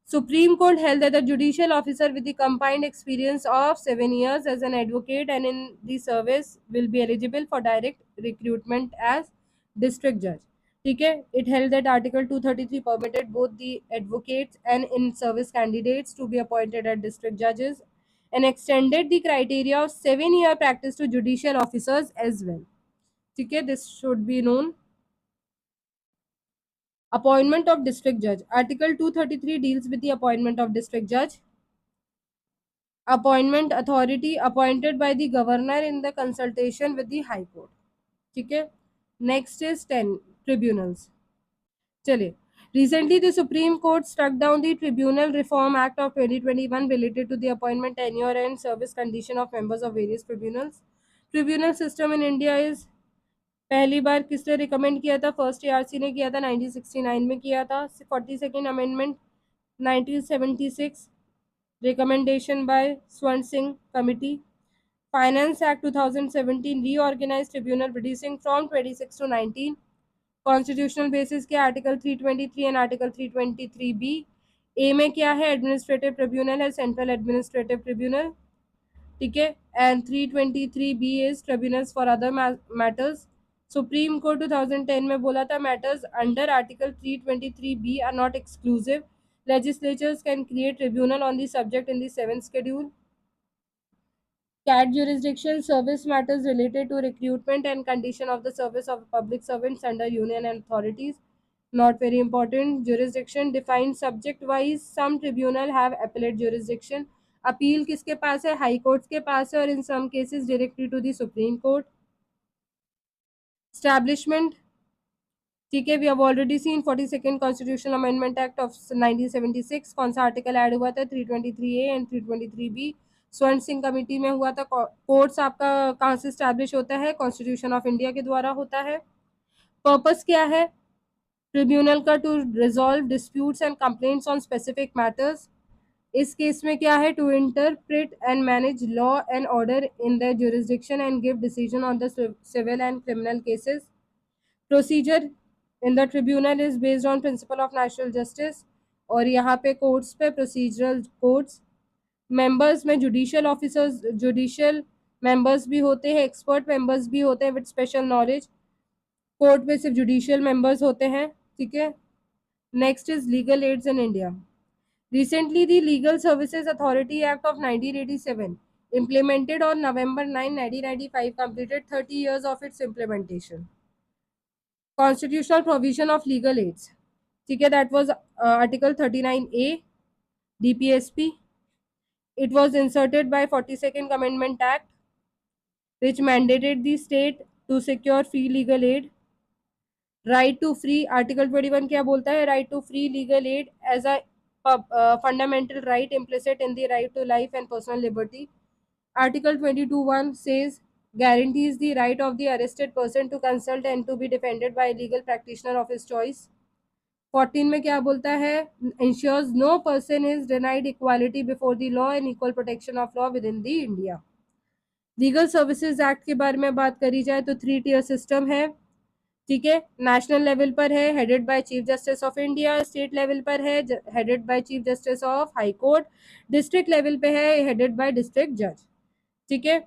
supreme Court held that the judicial officer with the combined experience of 7 years as an advocate and in the service will be eligible for direct recruitment as district जज. ठीक है, it held that article 233 permitted both the advocates and in service candidates to be appointed as district judges and extended the criteria of 7-year practice to judicial officers as well. ठीक है, this should be known. Appointment of district जज. Article 233 deals with the appointment of district जज. Appointment authority appointed by the governor in the consultation with the high court. ठीक है, next is 10 tribunals. चलिए, recently the Supreme Court struck down the Tribunal Reform Act of 2021 related to the appointment, tenure and service condition of members of various tribunals. Tribunal system in India is, पहली बार किसने recommend किया था? First ARC ने किया था, 1969 में किया था. 42nd amendment 1976, recommendation by Swaran Singh committee. Finance act 2017 reorganise tribunal reducing from 26 to 19. Constitutional basis के article 323 and article 323B. A में क्या है? एडमिनिस्ट्रेटिव ट्रिब्यूनल है, सेंट्रल एडमिनिस्ट्रेटिव ट्रिब्यूनल. ठीक है, and 323B is tribunals for other matters. Supreme Court 2010 में बोला था matters under article 323B are not exclusive. Legislatures can create tribunal on the subject in the 7th schedule. CAT jurisdiction, service matters related to recruitment and condition of the service of public servants under union and authorities. Not very important. Jurisdiction defined subject wise. Some tribunal have appellate jurisdiction. Appeal किसके पास है? High courts के पास है, और in some cases directly to the supreme court. Establishment. ठीक है, we have already seen 42nd constitutional amendment act of 1976. कौन सा आर्टिकल ऐड हुआ था? 323A and 323B. स्वर्ण सिंह कमेटी में हुआ था. कोर्ट्स आपका कहाँ से स्टैब्लिश होता है? कॉन्स्टिट्यूशन ऑफ इंडिया के द्वारा होता है. पर्पस क्या है ट्रिब्यूनल का? To resolve disputes and complaints on specific matters. इस केस में क्या है, to interpret and manage law and order in the jurisdiction and give decision on the civil and criminal cases. Procedure in the tribunal is based on principle of natural justice. और यहाँ पे courts पे procedural courts. Members में judicial officers, judicial members भी होते हैं, expert members भी होते हैं विद स्पेशल नॉलेज. कोर्ट में सिर्फ जुडिशियल मेंबर्स होते हैं. ठीक है. Next is legal aids in India. Recently, the Legal Services Authority Act of 1987, implemented on November 9, 1995, completed 30 years of its implementation. Constitutional provision of legal aids. ठीक है, that was Article 39A DPSP. It was inserted by 42nd Amendment Act, which mandated the state to secure free legal aid. Right to free, Article 21 क्या बोलता है? Right to free legal aid as a fundamental right implicit in the right to life and personal liberty. Article 22(1) says guarantees the right of the arrested person to consult and to be defended by a legal practitioner of his choice. 14 में क्या बोलता है? Ensures no person is denied equality before the law and equal protection of law within the India. Legal services act के बारे में बात करी जाए तो 3 टियर सिस्टम है. ठीक है. नेशनल लेवल पर है, headed by chief justice of India. State level पर है, headed by chief justice of high court. District level पे है, हेडेड बाय डिस्ट्रिक्ट जज. ठीक है.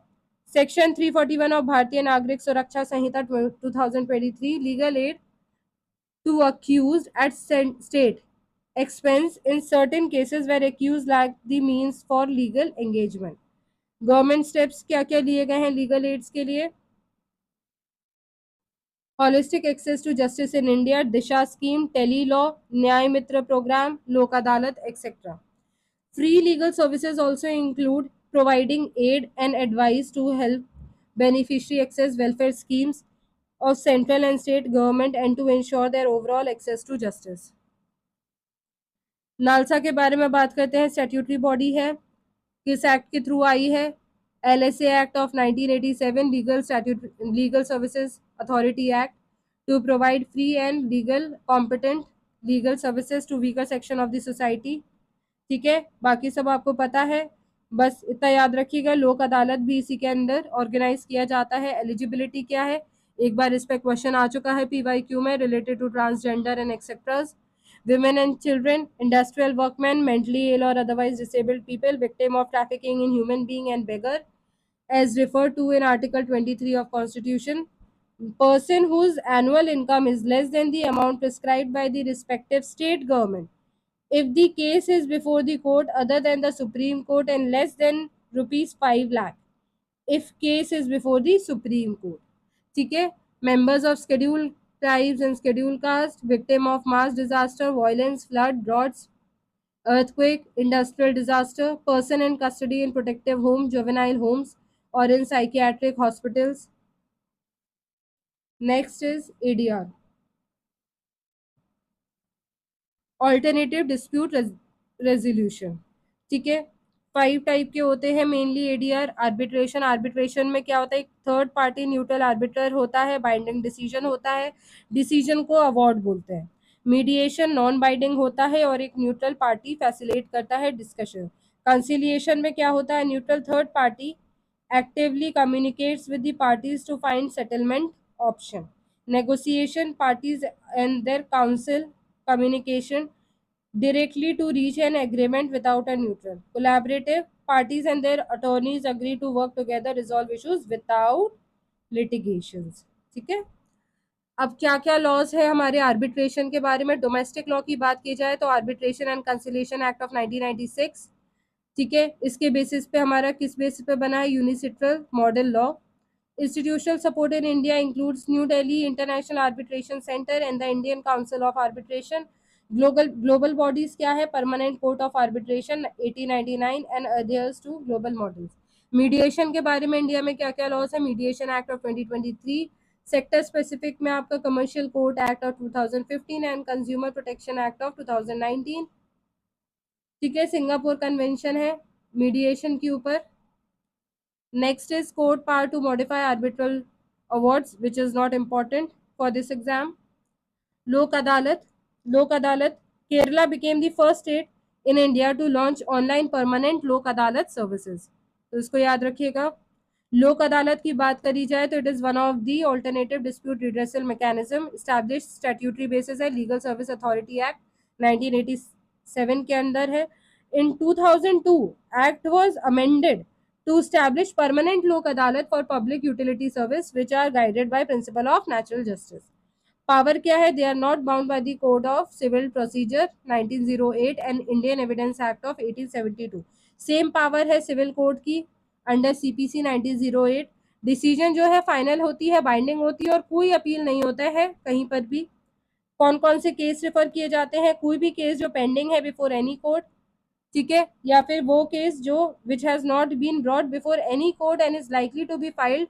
Section 341 of Bharatiya Nagarik Suraksha Sanhita 2023, legal aid to accused at state expense in certain cases where accused lack the means for legal engagement. Government steps क्या क्या लिए गए हैं लीगल एड्स के लिए? Holistic access to justice in India, Disha scheme, tele law, Nyaya Mitra programme, Lok Adalat etcetera. Free legal services also include providing aid and advice to help beneficiary access welfare schemes of central and state government and to ensure their overall access to justice. NALSA के बारे में बात करते हैं. Statutory body है, किस act के through आई है? LSA act of 1987, legal services authority act, to provide free and legal competent legal services to weaker section of the society. ठीक है. बाकी सब आपको पता है, बस इतना याद रखिएगा. लोक अदालत भी इसी के अंदर ऑर्गेनाइज किया जाता है. एलिजिबिलिटी क्या है? एक बार इस पर क्वेश्चन आ चुका है PYQ में, related to transgender and etceteras. Women and children, industrial workmen, mentally ill or otherwise disabled people, victim of trafficking in human being and beggar, as referred to in Article 23 of Constitution. Person whose annual income is less than the amount prescribed by the respective state government, if the case is before the court other than the Supreme Court, and less than rupees 5 lakh if case is before the Supreme Court. ठीक है. Members of scheduled tribes and scheduled caste, victim of mass disaster, violence, flood, droughts, earthquake, industrial disaster, person in custody in protective homes, juvenile homes, or in psychiatric hospitals. Next is ADR, Alternative Dispute Resolution. ठीक है. 5 type के होते हैं mainly ADR. Arbitration, arbitration में क्या होता है? एक थर्ड पार्टी न्यूट्रल आर्बिट्रर होता है, बाइंडिंग डिसीजन होता है, डिसीजन को अवॉर्ड बोलते हैं. मीडिएशन नॉन बाइंडिंग होता है और एक न्यूट्रल पार्टी फैसिलिटेट करता है डिस्कशन. कंसिलिएशन में क्या होता है? Neutral third party actively communicates with the parties to find settlement option. Negotiation, parties and their counsel communication directly to reach an agreement without a neutral. Collaborative, parties and their attorneys agree to work together, resolve issues without litigations. ठीक है. अब क्या क्या laws है हमारे arbitration के बारे में? डोमेस्टिक लॉ की बात की जाए तो arbitration and conciliation act of 1996. ठीक है. इसके बेसिस पे हमारा किस बेसिस पे बना है? UNCITRAL model law. Institutional support in India includes New Delhi International Arbitration Center and the Indian Council of Arbitration. Global bodies क्या है? Permanent Court of Arbitration 1899 and adheres to global models. Mediation के बारे में India में क्या क्या laws है? Mediation Act of 2023. Sector specific में आपका commercial court act of 2015 and consumer protection act of 2019. ठीक है. सिंगापुर कन्वेंशन है मीडिएशन के ऊपर. Next is court power to modify arbitral awards, which is not important for this exam. Lok Adalat. Lok Adalat. Kerala became the first state in India to launch online permanent Lok Adalat services. तो इसको याद रखिएगा। लोक अदालत की बात करी जाए तो it is one of the alternative dispute redressal mechanism establish statutory basis है लीगल सर्विस अथॉरिटी एक्ट 1987 के अंदर है। इन 2002 act was amended to establish permanent lok adalat for public utility service which are guided by principle of natural justice. Power क्या है? They are not bound by the code of civil procedure 1908 and Indian evidence act of 1872। Same power है civil code की under CPC 1908। Decision जो है final होती है, binding होती है और कोई अपील नहीं होता है कहीं पर भी। कौन कौन से केस रेफर किए जाते हैं? कोई भी केस जो पेंडिंग है बिफोर एनी कोर्ट, ठीक है, या फिर वो केस जो which has not been brought before any court and is likely to be filed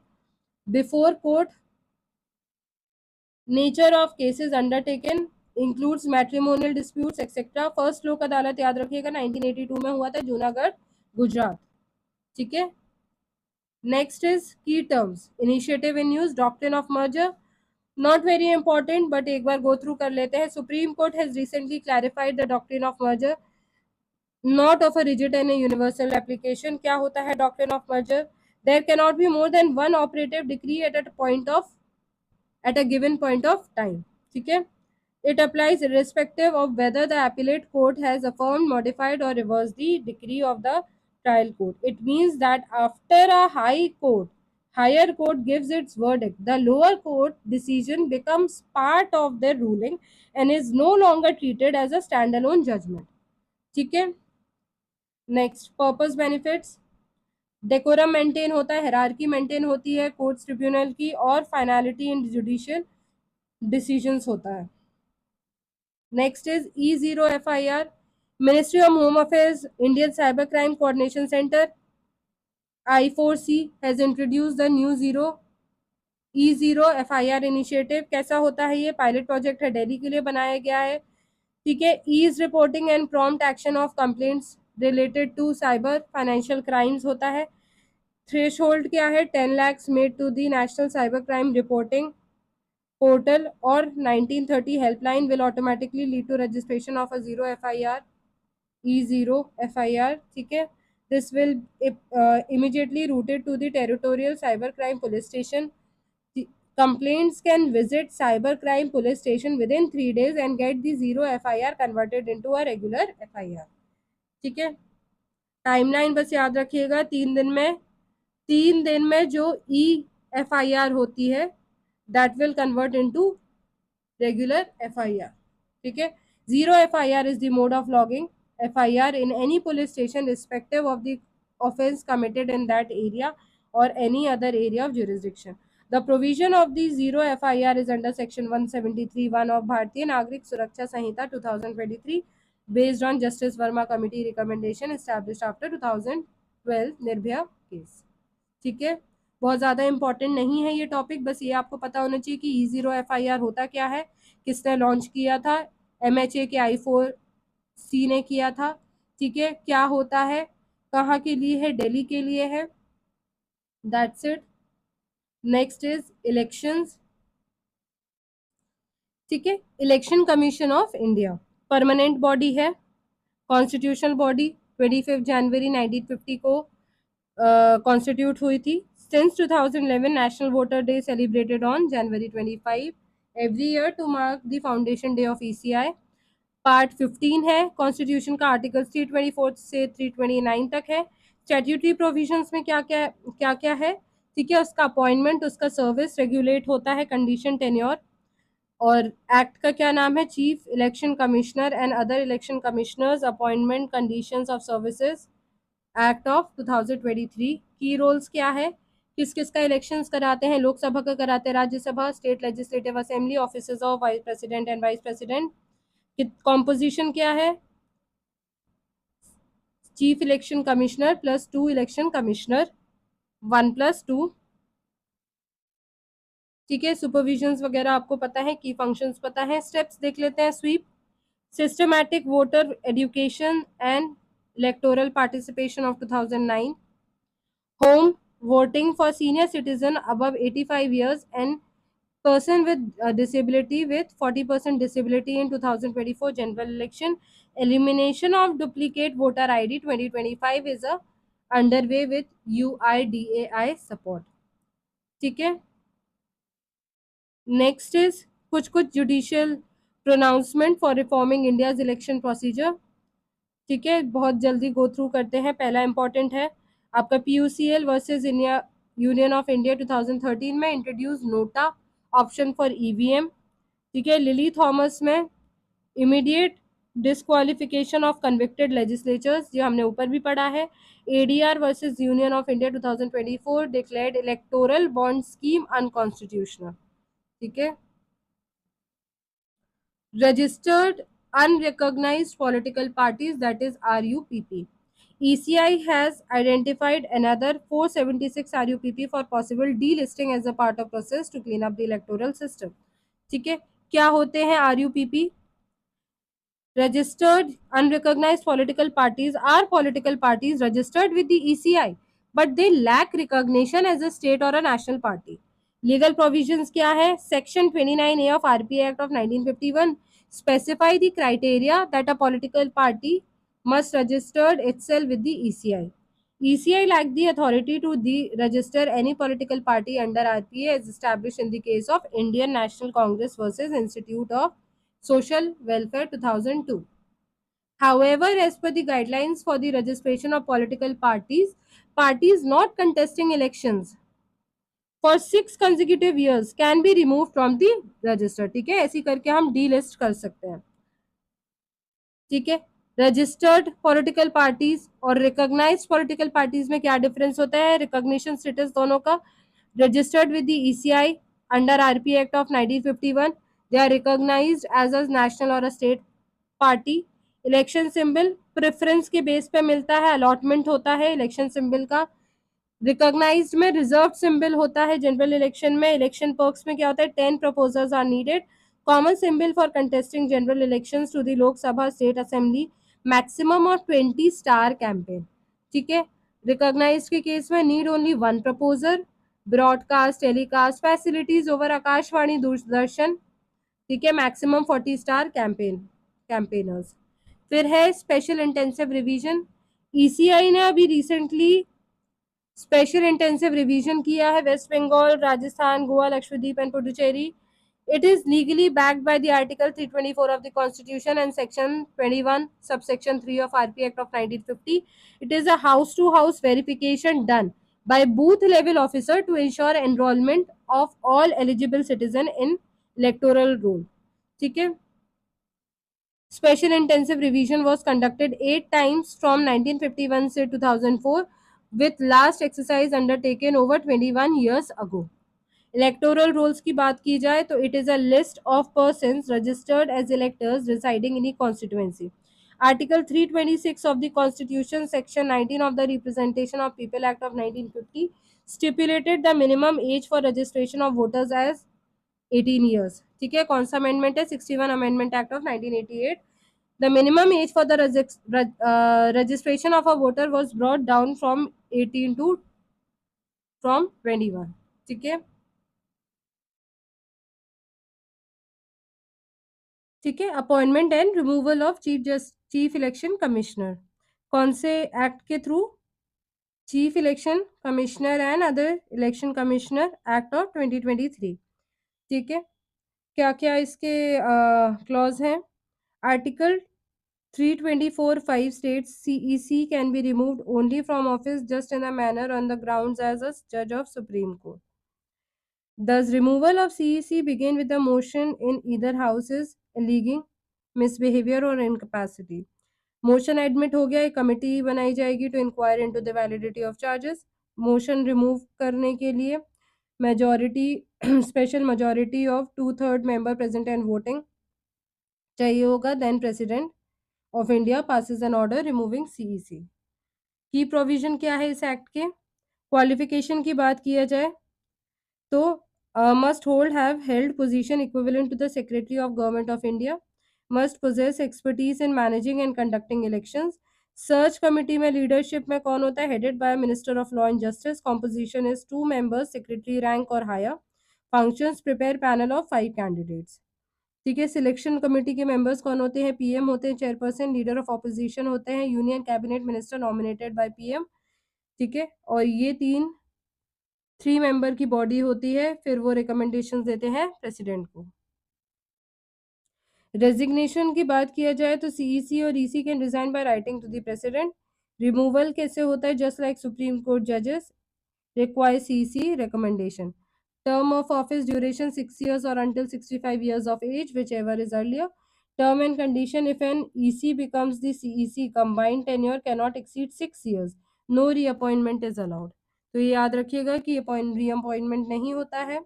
before court. Nature of cases undertaken includes matrimonial disputes etcetera. First Lok Adalat याद रखिएगा 1982 में हुआ था, जूनागढ़ गुजरात, ठीक है। नेक्स्ट इज की terms, initiative in use, doctrine of merger, not very important but एक बार go through कर लेते हैं। Supreme court has recently clarified the doctrine of merger not of a rigid and a universal application। क्या होता है doctrine of merger? There cannot be more than one operative decree at a given point of time, ठीक है। It applies irrespective of whether the appellate court has affirmed, modified or reversed the decree of the trial court. It means that after a higher court gives its verdict, the lower court decision becomes part of their ruling and is no longer treated as a standalone judgment, ठीक है। Next purpose benefits, decorum maintain होता है, hierarchy maintain होती है courts tribunal की, और finality इन judicial decisions होता है। Next is E0 FIR, ministry of home affairs, Indian cyber crime coordination centre I4C has introduce the new E0 FIR initiative. कैसा होता है ये? पायलट प्रोजेक्ट है, दिल्ली के लिए बनाया गया है, ठीक है। Ease reporting and prompt action of complaints related to cyber financial crimes होता है। थ्रेशोल्ड क्या है? 10 lakhs made to the national cyber crime reporting portal, और 1930 helpline will automatically lead to registration of a zero FIR, E0 FIR, ठीक है। This will immediately routed to the territorial cyber crime police station. Complaints can visit cybercrime police station within 3 days and get the zero FIR converted into a regular FIR, ठीक है। Timeline बस याद रखिएगा, 3 दिन में जो FIR होती है that will convert into regular FIR, ठीक है। Zero FIR is the mode of logging FIR in any police station respective of the offence committed in that area or any other area of jurisdiction. The provision of the zero FIR is under section 173(1) of Bharatiya Nagrik Suraksha Sanhita 2023 based on Justice Verma committee recommendation established after 2012 Nirbhaya case, ठीक है। बहुत ज़्यादा important नहीं है ये topic, बस ये आपको पता होना चाहिए कि E0 FIR होता क्या है, किसने लॉन्च किया था, MHA के I4C ने किया था, ठीक है। क्या होता है, कहाँ के लिए है? दिल्ली के लिए है, that's it. Next is elections, ठीक है। Election commission of India permanent body है, कॉन्स्टिट्यूशनल बॉडी 25 जनवरी 1950 को कॉन्स्टिट्यूट हुई थी। Since 2011, National Voter Day celebrated on January 25 every year to mark the foundation day of ECI। Part 15 है constitution का, article 324 से 329 तक है। स्टैट्यूटरी प्रोविजंस में क्या क्या है, ठीक है। उसका अपॉइंटमेंट, उसका सर्विस रेगुलेट होता है, कंडीशन, टेन्योर, और एक्ट का क्या नाम है? Chief election commissioner and other election commissioners appointment, conditions of services act of 2023। की रोल्स क्या है, किस किस का इलेक्शंस कराते हैं? लोकसभा का कराते हैं, Rajya Sabha, state legislative assembly, offices of vice president and vice president. Composition क्या है? Chief election commissioner plus 2 election commissioner, 1+2, ठीक है। सुपरविजन्स वगैरह आपको पता है, की फंक्शंस पता है। स्टेप्स देख लेते हैं। SVEEP, systematic voter education and electoral participation of 2009, home voting for senior citizen above 85 years and person with disability with 40% disability in 2024 general election. Elimination of duplicate voter ID 2025 is a underway with UIDAI support. ठीक है, next is कुछ कुछ judicial pronouncement for reforming India's election procedure. ठीक है, बहुत जल्दी go through करते हैं. पहला इंपॉर्टेंट है आपका PUCL versus India union of India 2013 में introduce NOTA option for EVM. ठीक है, लिली थॉमस में immediate disqualification of convicted legislatures, जो हमने ऊपर भी पढ़ा है. ADR versus union of India 2024 declared electoral bond scheme unconstitutional. ठीक है, registered unrecognized political parties, that is RUPP. ECI has identified another 476 RUPP for possible delisting as a part of process to clean up the electoral system. ठीक है, क्या होते हैं RUPP? Registered unrecognized political parties are political parties registered with the ECI, but they lack recognition as a state or a national party. Legal provisions क्या है? Section 29A of RPA Act of 1951 specify the criteria that a political party must register itself with the ECI. ECI lack the authority to register any political party under RPA as established in the case of Indian National Congress versus Institute of Social Welfare 2002. However, as per the guidelines for the registration of political parties, parties not contesting elections for 6 consecutive years can be removed from the register. ठीक है, ऐसी करके हम delist कर सकते हैं. ठीक है, रजिस्टर्ड पॉलिटिकल पार्टीज और रिकॉग्नाइज्ड पॉलिटिकल पार्टीज में क्या डिफरेंस होता है? रिकॉग्निशन स्टेटस दोनों का. Registered with the ECI under RPA Act of 1951, they are recognized as a national or a state party. Election symbol preference के बेस पे मिलता है, अलॉटमेंट होता है इलेक्शन सिंबल का. रिकॉग्नाइज्ड में रिजर्व सिंबल होता है जनरल इलेक्शन में. इलेक्शन पर्क्स में क्या होता है? 10 proposals are needed. Common symbol for contesting general elections to the Lok Sabha state assembly. Maximum of 20 star campaign. ठीक है, रिकॉग्नाइज्ड के केस में need only 1 proposal. Broadcast telecast facilities over Akashvani Doordarshan. ठीक है, मैक्सिमम 40 स्टार कैंपेनर्स. फिर है स्पेशल इंटेंसिव रिवीजन. ECI ने अभी रिसेंटली स्पेशल इंटेंसिव रिवीजन किया है West Bengal, Rajasthan, Goa, Lakshadweep and Puducherry. It is legally backed by the Article 324 of the Constitution and Section 21, Subsection 3 of RP Act of 1950. It is a house-to-house verification done by booth-level officer to ensure enrollment of all eligible citizen in electoral roll. ठीक है, Special intensive revision was conducted 8 times from 1951 to 2004, with last exercise undertaken over 21 years ago. Electoral rolls की बात की जाए तो it is a list of persons registered as electors residing in a constituency. Article 326 of the Constitution, Section 19 of the Representation of People Act of 1950 stipulated the minimum age for registration of voters as 18 years. ठीक है, कौन सा amendment है? 61 amendment act of 1988. The minimum age for the registration of a voter was brought down from 18 to from 21. ठीक है, ठीक है. Appointment and removal of chief election commissioner कौन से एक्ट के through? Chief election commissioner and other election commissioner act of 2023. ठीक है, क्या क्या इसके क्लॉज हैं? Article 324(5) states CEC can be removed only from office just in a manner on the grounds as a judge of Supreme Court. Thus, removal of CEC begin with a motion in either houses alleging misbehavior or incapacity. Motion admit हो गया, एक committee बनाई जाएगी to inquire into the validity of charges. Motion remove करने के लिए majority special majority of 2/3 member present and voting चाहिए होगा. Then President of India passes an order removing CEC. की प्रोविजन क्या है इस एक्ट के? क्वालिफिकेशन की बात किया जाए तो must hold have held position equivalent to the Secretary of Government of India, must possess expertise in managing and conducting elections. Search committee में लीडरशिप में कौन होता है? Headed by minister of law and justice. Composition is 2 members, secretary rank और higher. Functions prepare panel of 5 candidates. ठीक है। Selection committee के members कौन होते हैं? पीएम होते हैं चेयरपर्सन, लीडर ऑफ ऑपोजिशन होते हैं, union cabinet minister nominated by PM. ठीक है। और ये 3 मेंबर की बॉडी होती है, फिर वो रिकमेंडेशंस देते हैं प्रेसिडेंट को। रेजिग्नेशन की बात किया जाए तो सीईसी और EC can resign by writing to the president. Removal कैसे होता है? जस्ट लाइक सुप्रीम कोर्ट जजेस require CC recommendation. Term of office duration 6 years or until 65 years of age, whichever is earlier. Term and condition: if an EC becomes the CEC, combined tenure cannot exceed 6 years. No reappointment is allowed. तो ये याद रखिएगा कि reappointment नहीं होता है।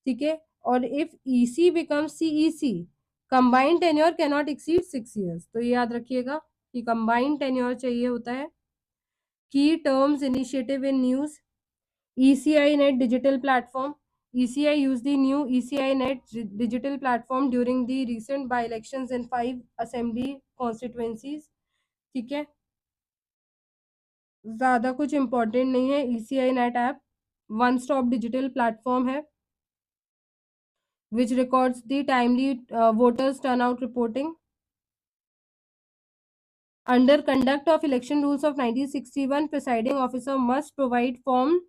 ठीक है। और if EC becomes CEC, combined tenure cannot exceed 6 years. तो ये याद रखिएगा कि combined tenure चाहिए होता है। Key terms initiative in news: ECI Net digital platform. ECI used the new ECI Net digital platform during the recent by-elections in 5 assembly constituencies. ठीक है। ज़्यादा कुछ इम्पोर्टेंट नहीं है। ECI Net app one stop digital platform है which records the timely voters turnout reporting. Under conduct of election rules of 1961, presiding officer must provide form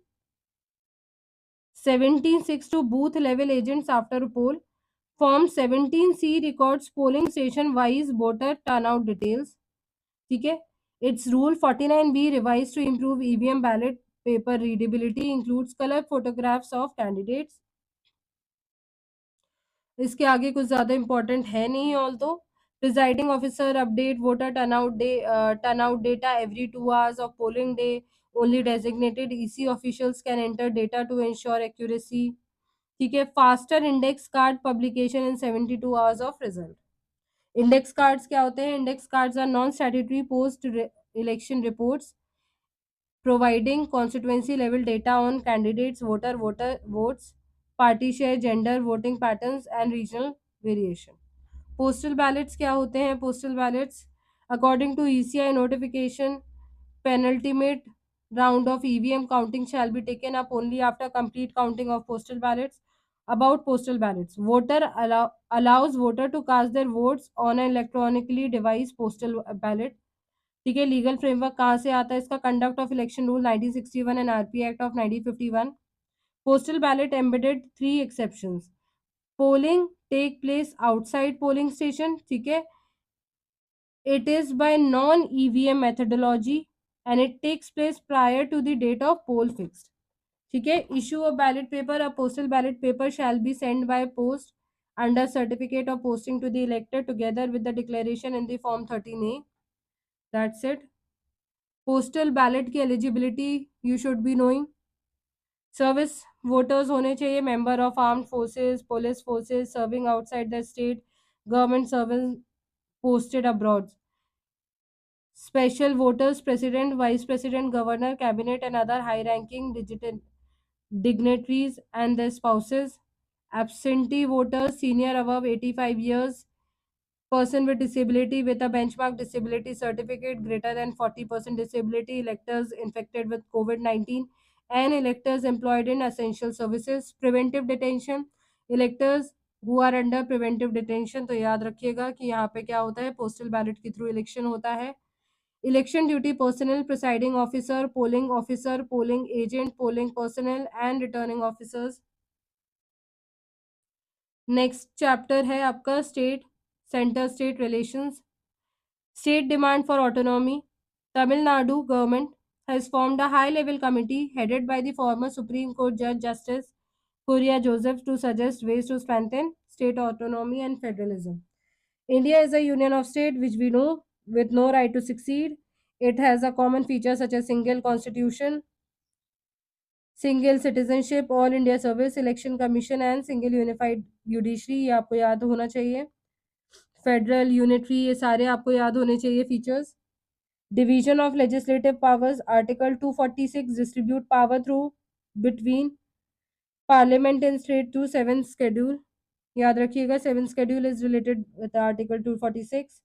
17(6) to booth level agents after a poll. Form 17C records polling station wise voter turnout details. ठीक है। Its rule 49B revised to improve EVM ballot paper readability includes color photographs of candidates. इसके आगे कुछ ज़्यादा important है नहीं। Although presiding officer update voter turnout data every 2 hours of polling day. Only designated EC officials can enter data to ensure accuracy. ठीक है। Faster index card publication in 72 hours of result. Index cards क्या होते हैं? Index cards are non statutory post election reports providing constituency level data on candidates, voter votes, party share, gender, voting patterns and regional variation. Postal ballots क्या होते हैं? Postal ballots according to ECI notification, penultimate round of EVM counting shall be taken up only after complete counting of postal ballots. About postal ballots: allows voter to cast their votes on an electronically device postal ballot. ठीक है। Legal framework कहाँ से आता है इसका? Conduct of election rule 1961 and RP act of 1951। Postal ballot embedded 3 exceptions. Polling take place outside polling station. ठीक है। It is by non EVM methodology and it takes place prior to the date of poll fixed. ठीक है। Issue of ballot paper: a postal ballot paper shall be send by post under certificate of posting to the elector together with the declaration in the form 13A. That's it. Postal ballot की eligibility you should be knowing. Service voters होने चाहिए member of armed forces, police forces, serving outside the state, government servant posted abroad. Special voters: president, vice president, governor, cabinet and other high ranking digital dignitaries and their spouses. Absentee voters: senior above 85 years, person with disability with a benchmark disability certificate, greater than 40% disability, electors infected with COVID-19, and electors employed in essential services. Preventive detention: electors who are under preventive detention। तो याद रखिएगा कि यहाँ पे क्या होता है? Postal ballot के थ्रू इलेक्शन होता है। Election duty personal: presiding officer, polling agent, polling personal and returning officers. Next chapter है आपका state centre state relations. State demand for autonomy. Tamil Nadu government has formed a high-level committee headed by the former Supreme Court Judge Justice Kuria Joseph to suggest ways to strengthen state autonomy and federalism. India is a union of states which we know with no right to secede. It has a common feature such as single constitution, single citizenship, all India service, election commission and single unified judiciary. ये आपको याद होना चाहिए। Federal unitary, ये सारे आपको याद होने चाहिए features. Division of legislative powers: article 246 distribute power through between parliament and state to 7th schedule. याद रखिएगा 7th schedule is related with article 246।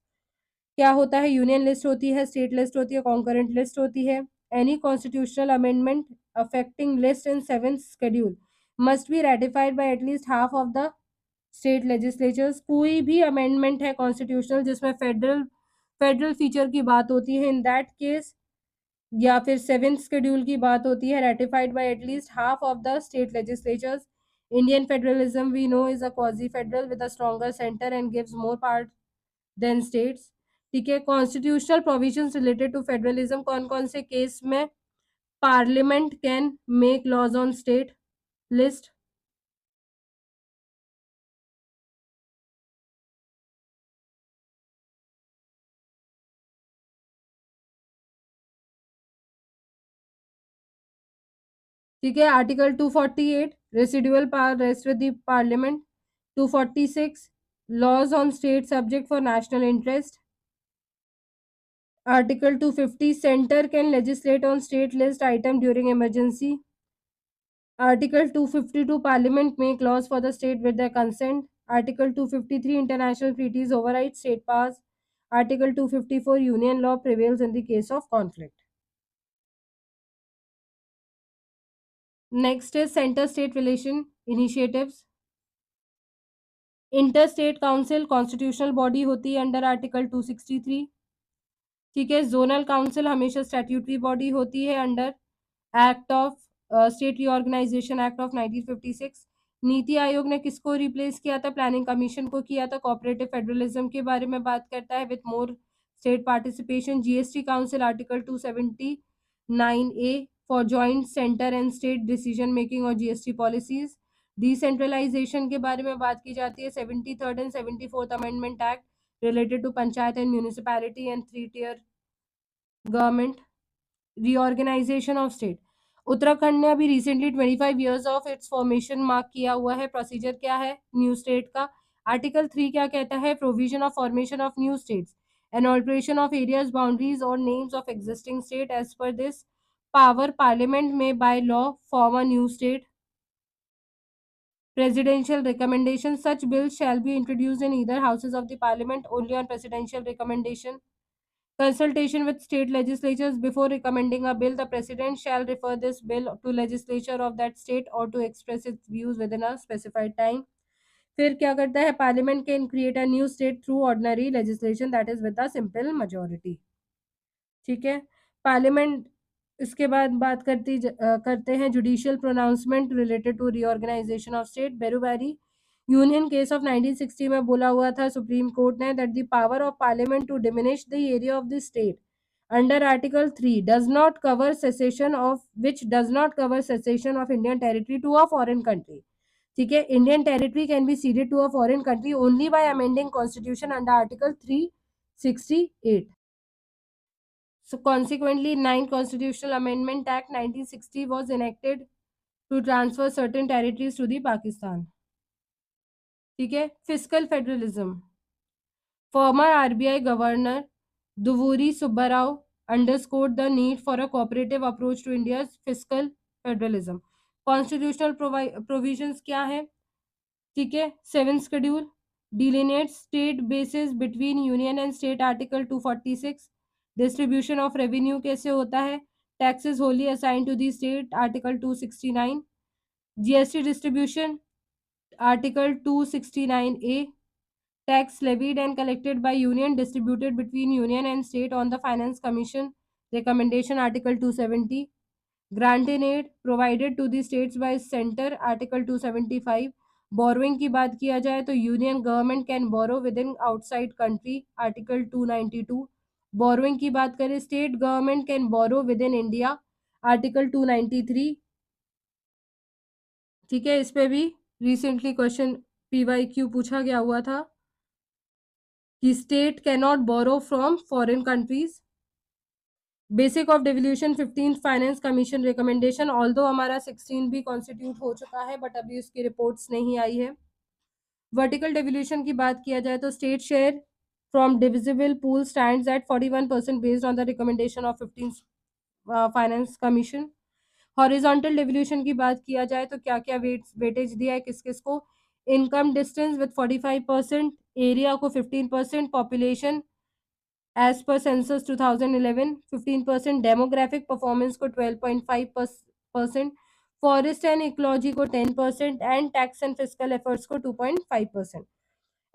क्या होता है? यूनियन लिस्ट होती है, स्टेट लिस्ट होती है, कॉन्करेंट लिस्ट होती है। Any constitutional amendment affecting list in 7th schedule must be ratified by at least half of the state legislatures. कोई भी अमेंडमेंट है कॉन्स्टिट्यूशनल जिसमें फेडरल फीचर की बात होती है, इन दैट केस, या फिर सेवेंथ शेड्यूल की बात होती है, ratified by at least half of the state legislatures. Indian federalism we know is a quasi federal with a stronger centre and gives more part than states. ठीक है, constitutional provisions related to federalism, कौन कौन से केस में parliament can make laws on state, list. ठीक है, article 248 residual power rest with the parliament. 246 laws on state subject for national interest. Article 250 centre can legislate on state list item during emergency. Article 252 parliament make laws for the state with their consent. Article 253 international treaties override state powers. Article 254 union law prevails in the case of conflict. Next is center state relation initiatives. Interstate council constitutional body होती है under article 263। ठीक है, zonal council हमेशा statutory body होती है under act of state reorganisation act of 1956। NITI आयोग ने किसको रिप्लेस किया था? प्लानिंग कमीशन को किया था। कोऑपरेटिव फेडरलिज्म के बारे में बात करता है with more state participation. GST council article 279A for joint centre and state decision making और जीएसटी पॉलिसीज। डिसेंट्रलाइजेशन के बारे में बात की जाती है। 73rd and 74th amendment act related to panchayat and municipality and 3-tier government. Reorganisation of state, Uttarakhand ने अभी recently 25 years of its formation mark किया हुआ है। प्रोसीजर क्या है न्यू स्टेट का? आर्टिकल 3 क्या कहता है? Provision of formation of new states and alteration of areas boundaries और names of existing state. As per this power parliament में by law form a new state. Presidential recommendation, such bills shall be introduced in either houses of the parliament only on presidential recommendation. Consultation with state legislatures before recommending a bill, the president shall refer this bill to legislature of that state or to express its views within a specified time. फिर क्या करता है? Parliament can create a new state through ordinary legislation that is with a simple majority. ठीक है, parliament. इसके बाद बात करते हैं judicial pronouncement related to reorganisation of state. Berubari union case of 1960 में बोला हुआ था सुप्रीम कोर्ट ने that the power of parliament to diminish the area of the state under article 3 does not cover secession of Indian territory to a foreign country. ठीक है, Indian territory can be ceded to a foreign country only by amending constitution under article 368। So consequently, 9th Constitutional Amendment Act 1960 was enacted to transfer certain territories to the Pakistan. ठीक है, fiscal federalism. Former RBI governor Duvvuri Subbarao underscored the need for a cooperative approach to India's fiscal federalism. Constitutional provisions क्या है? ठीक है, 7th schedule delineates state bases between union and state article 246। Distribution of revenue कैसे होता है? Taxes wholly assigned to the state article 269। GST distribution article 269A। Tax levied and collected by union distributed between union and state on the finance commission recommendation article 270। Grant in aid provided to the states by centre article 275। Borrowing की बात किया जाए तो union government can borrow within outside country article 292। Borrowing की बात करें state government can borrow within India article 293। ठीक है, इस पे भी रिसेंटली क्वेश्चन PYQ पूछा गया हुआ था कि state can not borrow from foreign countries. Basic of devolution 15th finance commission recommendation, although हमारा 16 भी कॉन्स्टिट्यूट हो चुका है बट अभी उसकी रिपोर्ट्स नहीं आई है। वर्टिकल डिवोल्यूशन की बात किया जाए तो state share from divisible pool stands eight 41% based on the recommendation of 15th finance commission. Horizontal devolution की बात किया जाए तो क्या क्या वेटेज दिया है किस किस को? इनकम डिस्टेंस विथ 45%, एरिया को 15%, population as per census 2011 15%, demographic performance को 12.5%, फॉरेस्ट एंड इकोलॉजी को 10% and tax and physical efforts को 2.5%।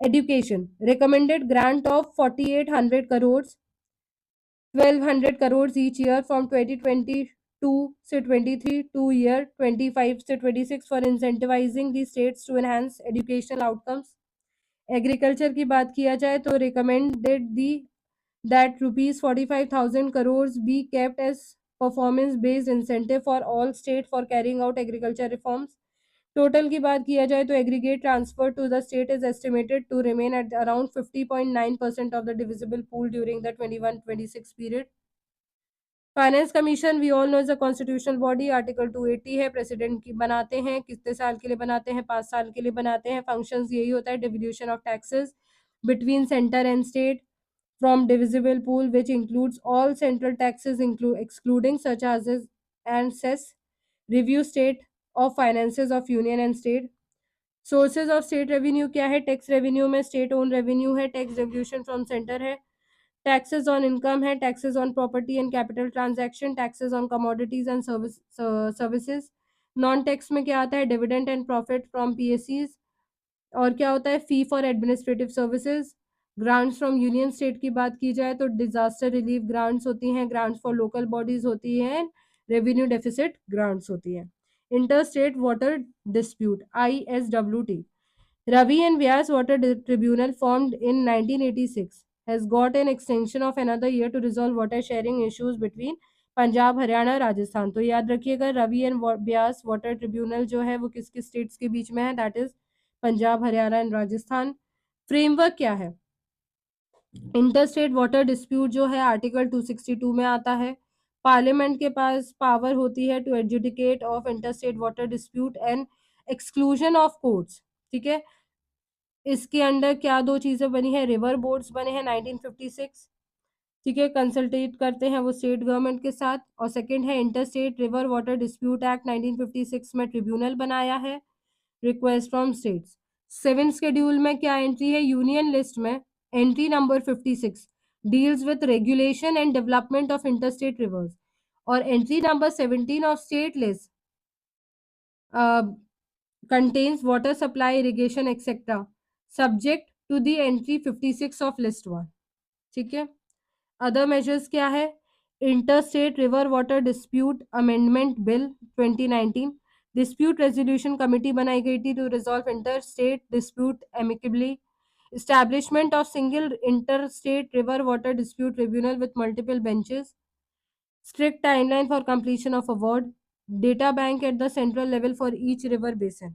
Education recommended grant of 4800 crores 1200 crores each year from 2022 से 23 to year 25 से 26 for incentivizing the states to enhance educational outcomes। Agriculture की बात किया जाए तो recommended the that rupees 45,000 crores be kept as performance based incentive for all state for carrying out agriculture reforms। Total की बात किया जाए तो aggregate transfer to the state is estimated to remain at around 50.9% of the divisible pool during the 21-26 period. Finance commission we all know is a constitutional body, article 280 है, president की बनाते हैं, कितने साल के लिए बनाते हैं, 5 साल के लिए बनाते हैं। फंक्शंस यही होता है, devolution of taxes between centre and state from divisible pool which includes all central taxes excluding such as and cess, review state of finances of union and state। Sources of state revenue क्या है? Tax revenue में state own revenue है, tax revolution from centre है, taxes on income है, taxes on property and capital transaction, taxes on commodities and services. Non tax में क्या आता है? डिविडेंड एंड प्रॉफिट फ्रॉम पीएससीज। और क्या होता है? Fee for administrative services. Grants from union state की बात की जाए तो डिजास्टर रिलीफ ग्रांट्स होती हैं, ग्रांट्स फॉर लोकल बॉडीज होती हैं, रेवेन्यू डेफिसिट ग्रांट्स होती हैं। Inter state water dispute ISWT, Ravi and Vyas Water Tribunal formed in 1986 has got an extension of another year to resolve water sharing issues between Punjab Haryana Rajasthan. तो याद रखिएगा Ravi and Beas water tribunal जो है वो किस किस स्टेट्स के बीच में है? That is Punjab Haryana and Rajasthan. Framework क्या है? इंटर स्टेट वाटर डिस्प्यूट जो है आर्टिकल 262 में आता है। पार्लियामेंट के पास पावर होती है to adjudicate of inter state water dispute and exclusion of courts. ठीक है, इसके अंडर क्या दो चीजें बनी है? रिवर बोर्ड्स बने हैं 1956। ठीक है, कंसल्टेट करते हैं वो स्टेट गवर्नमेंट के साथ। और सेकंड है inter state river water dispute act 1956 में ट्रिब्यूनल बनाया है, रिक्वेस्ट फ्रॉम स्टेट्स। 7 शेड्यूल में क्या एंट्री है? यूनियन लिस्ट में entry number 56 deals with regulation and development of interstate rivers. और entry number 17 of state list contains water supply, irrigation, etc. subject to the entry 56 of list 1। ठीक है, other measures क्या है? Inter state river water dispute amendment bill 2019, dispute resolution committee बनाई गई थी to resolve inter state dispute amicably, establishment of single interstate river water dispute tribunal with multiple benches, strict timeline for completion of award, data bank at the central level for each river basin।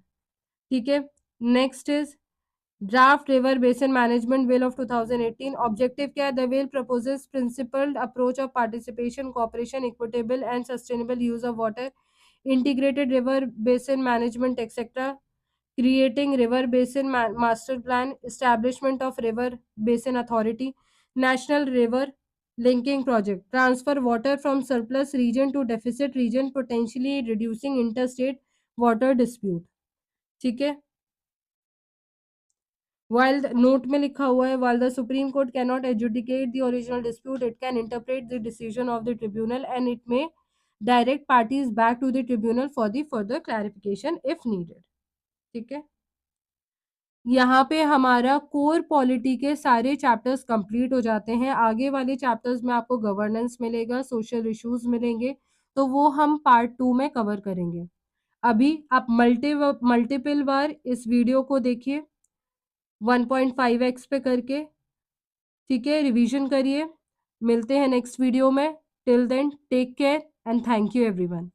ठीक है, next is draft river basin management bill of 2018। Objective क्या है? The bill proposes principled approach of participation, cooperation, equitable and sustainable use of water, integrated river basin management etcetera, creating river basin master plan, establishment of river basin authority, national river linking project, transfer water from surplus region to deficit region, potentially reducing interstate water dispute। ठीक है, while the note में लिखा हुआ है while the Supreme Court cannot adjudicate the original dispute, it can interpret the decision of the tribunal and it may direct parties back to the tribunal for the further clarification if needed। ठीक है, यहाँ पे हमारा core polity के सारे chapters complete हो जाते हैं। आगे वाले चैप्टर्स में आपको गवर्नेंस मिलेगा, सोशल इश्यूज मिलेंगे, तो वो हम पार्ट 2 में कवर करेंगे। अभी आप मल्टीपल बार इस वीडियो को देखिए 1.5x पे करके। ठीक है, रिवीजन करिए। मिलते हैं नेक्स्ट वीडियो में। Till then take care and thank you everyone.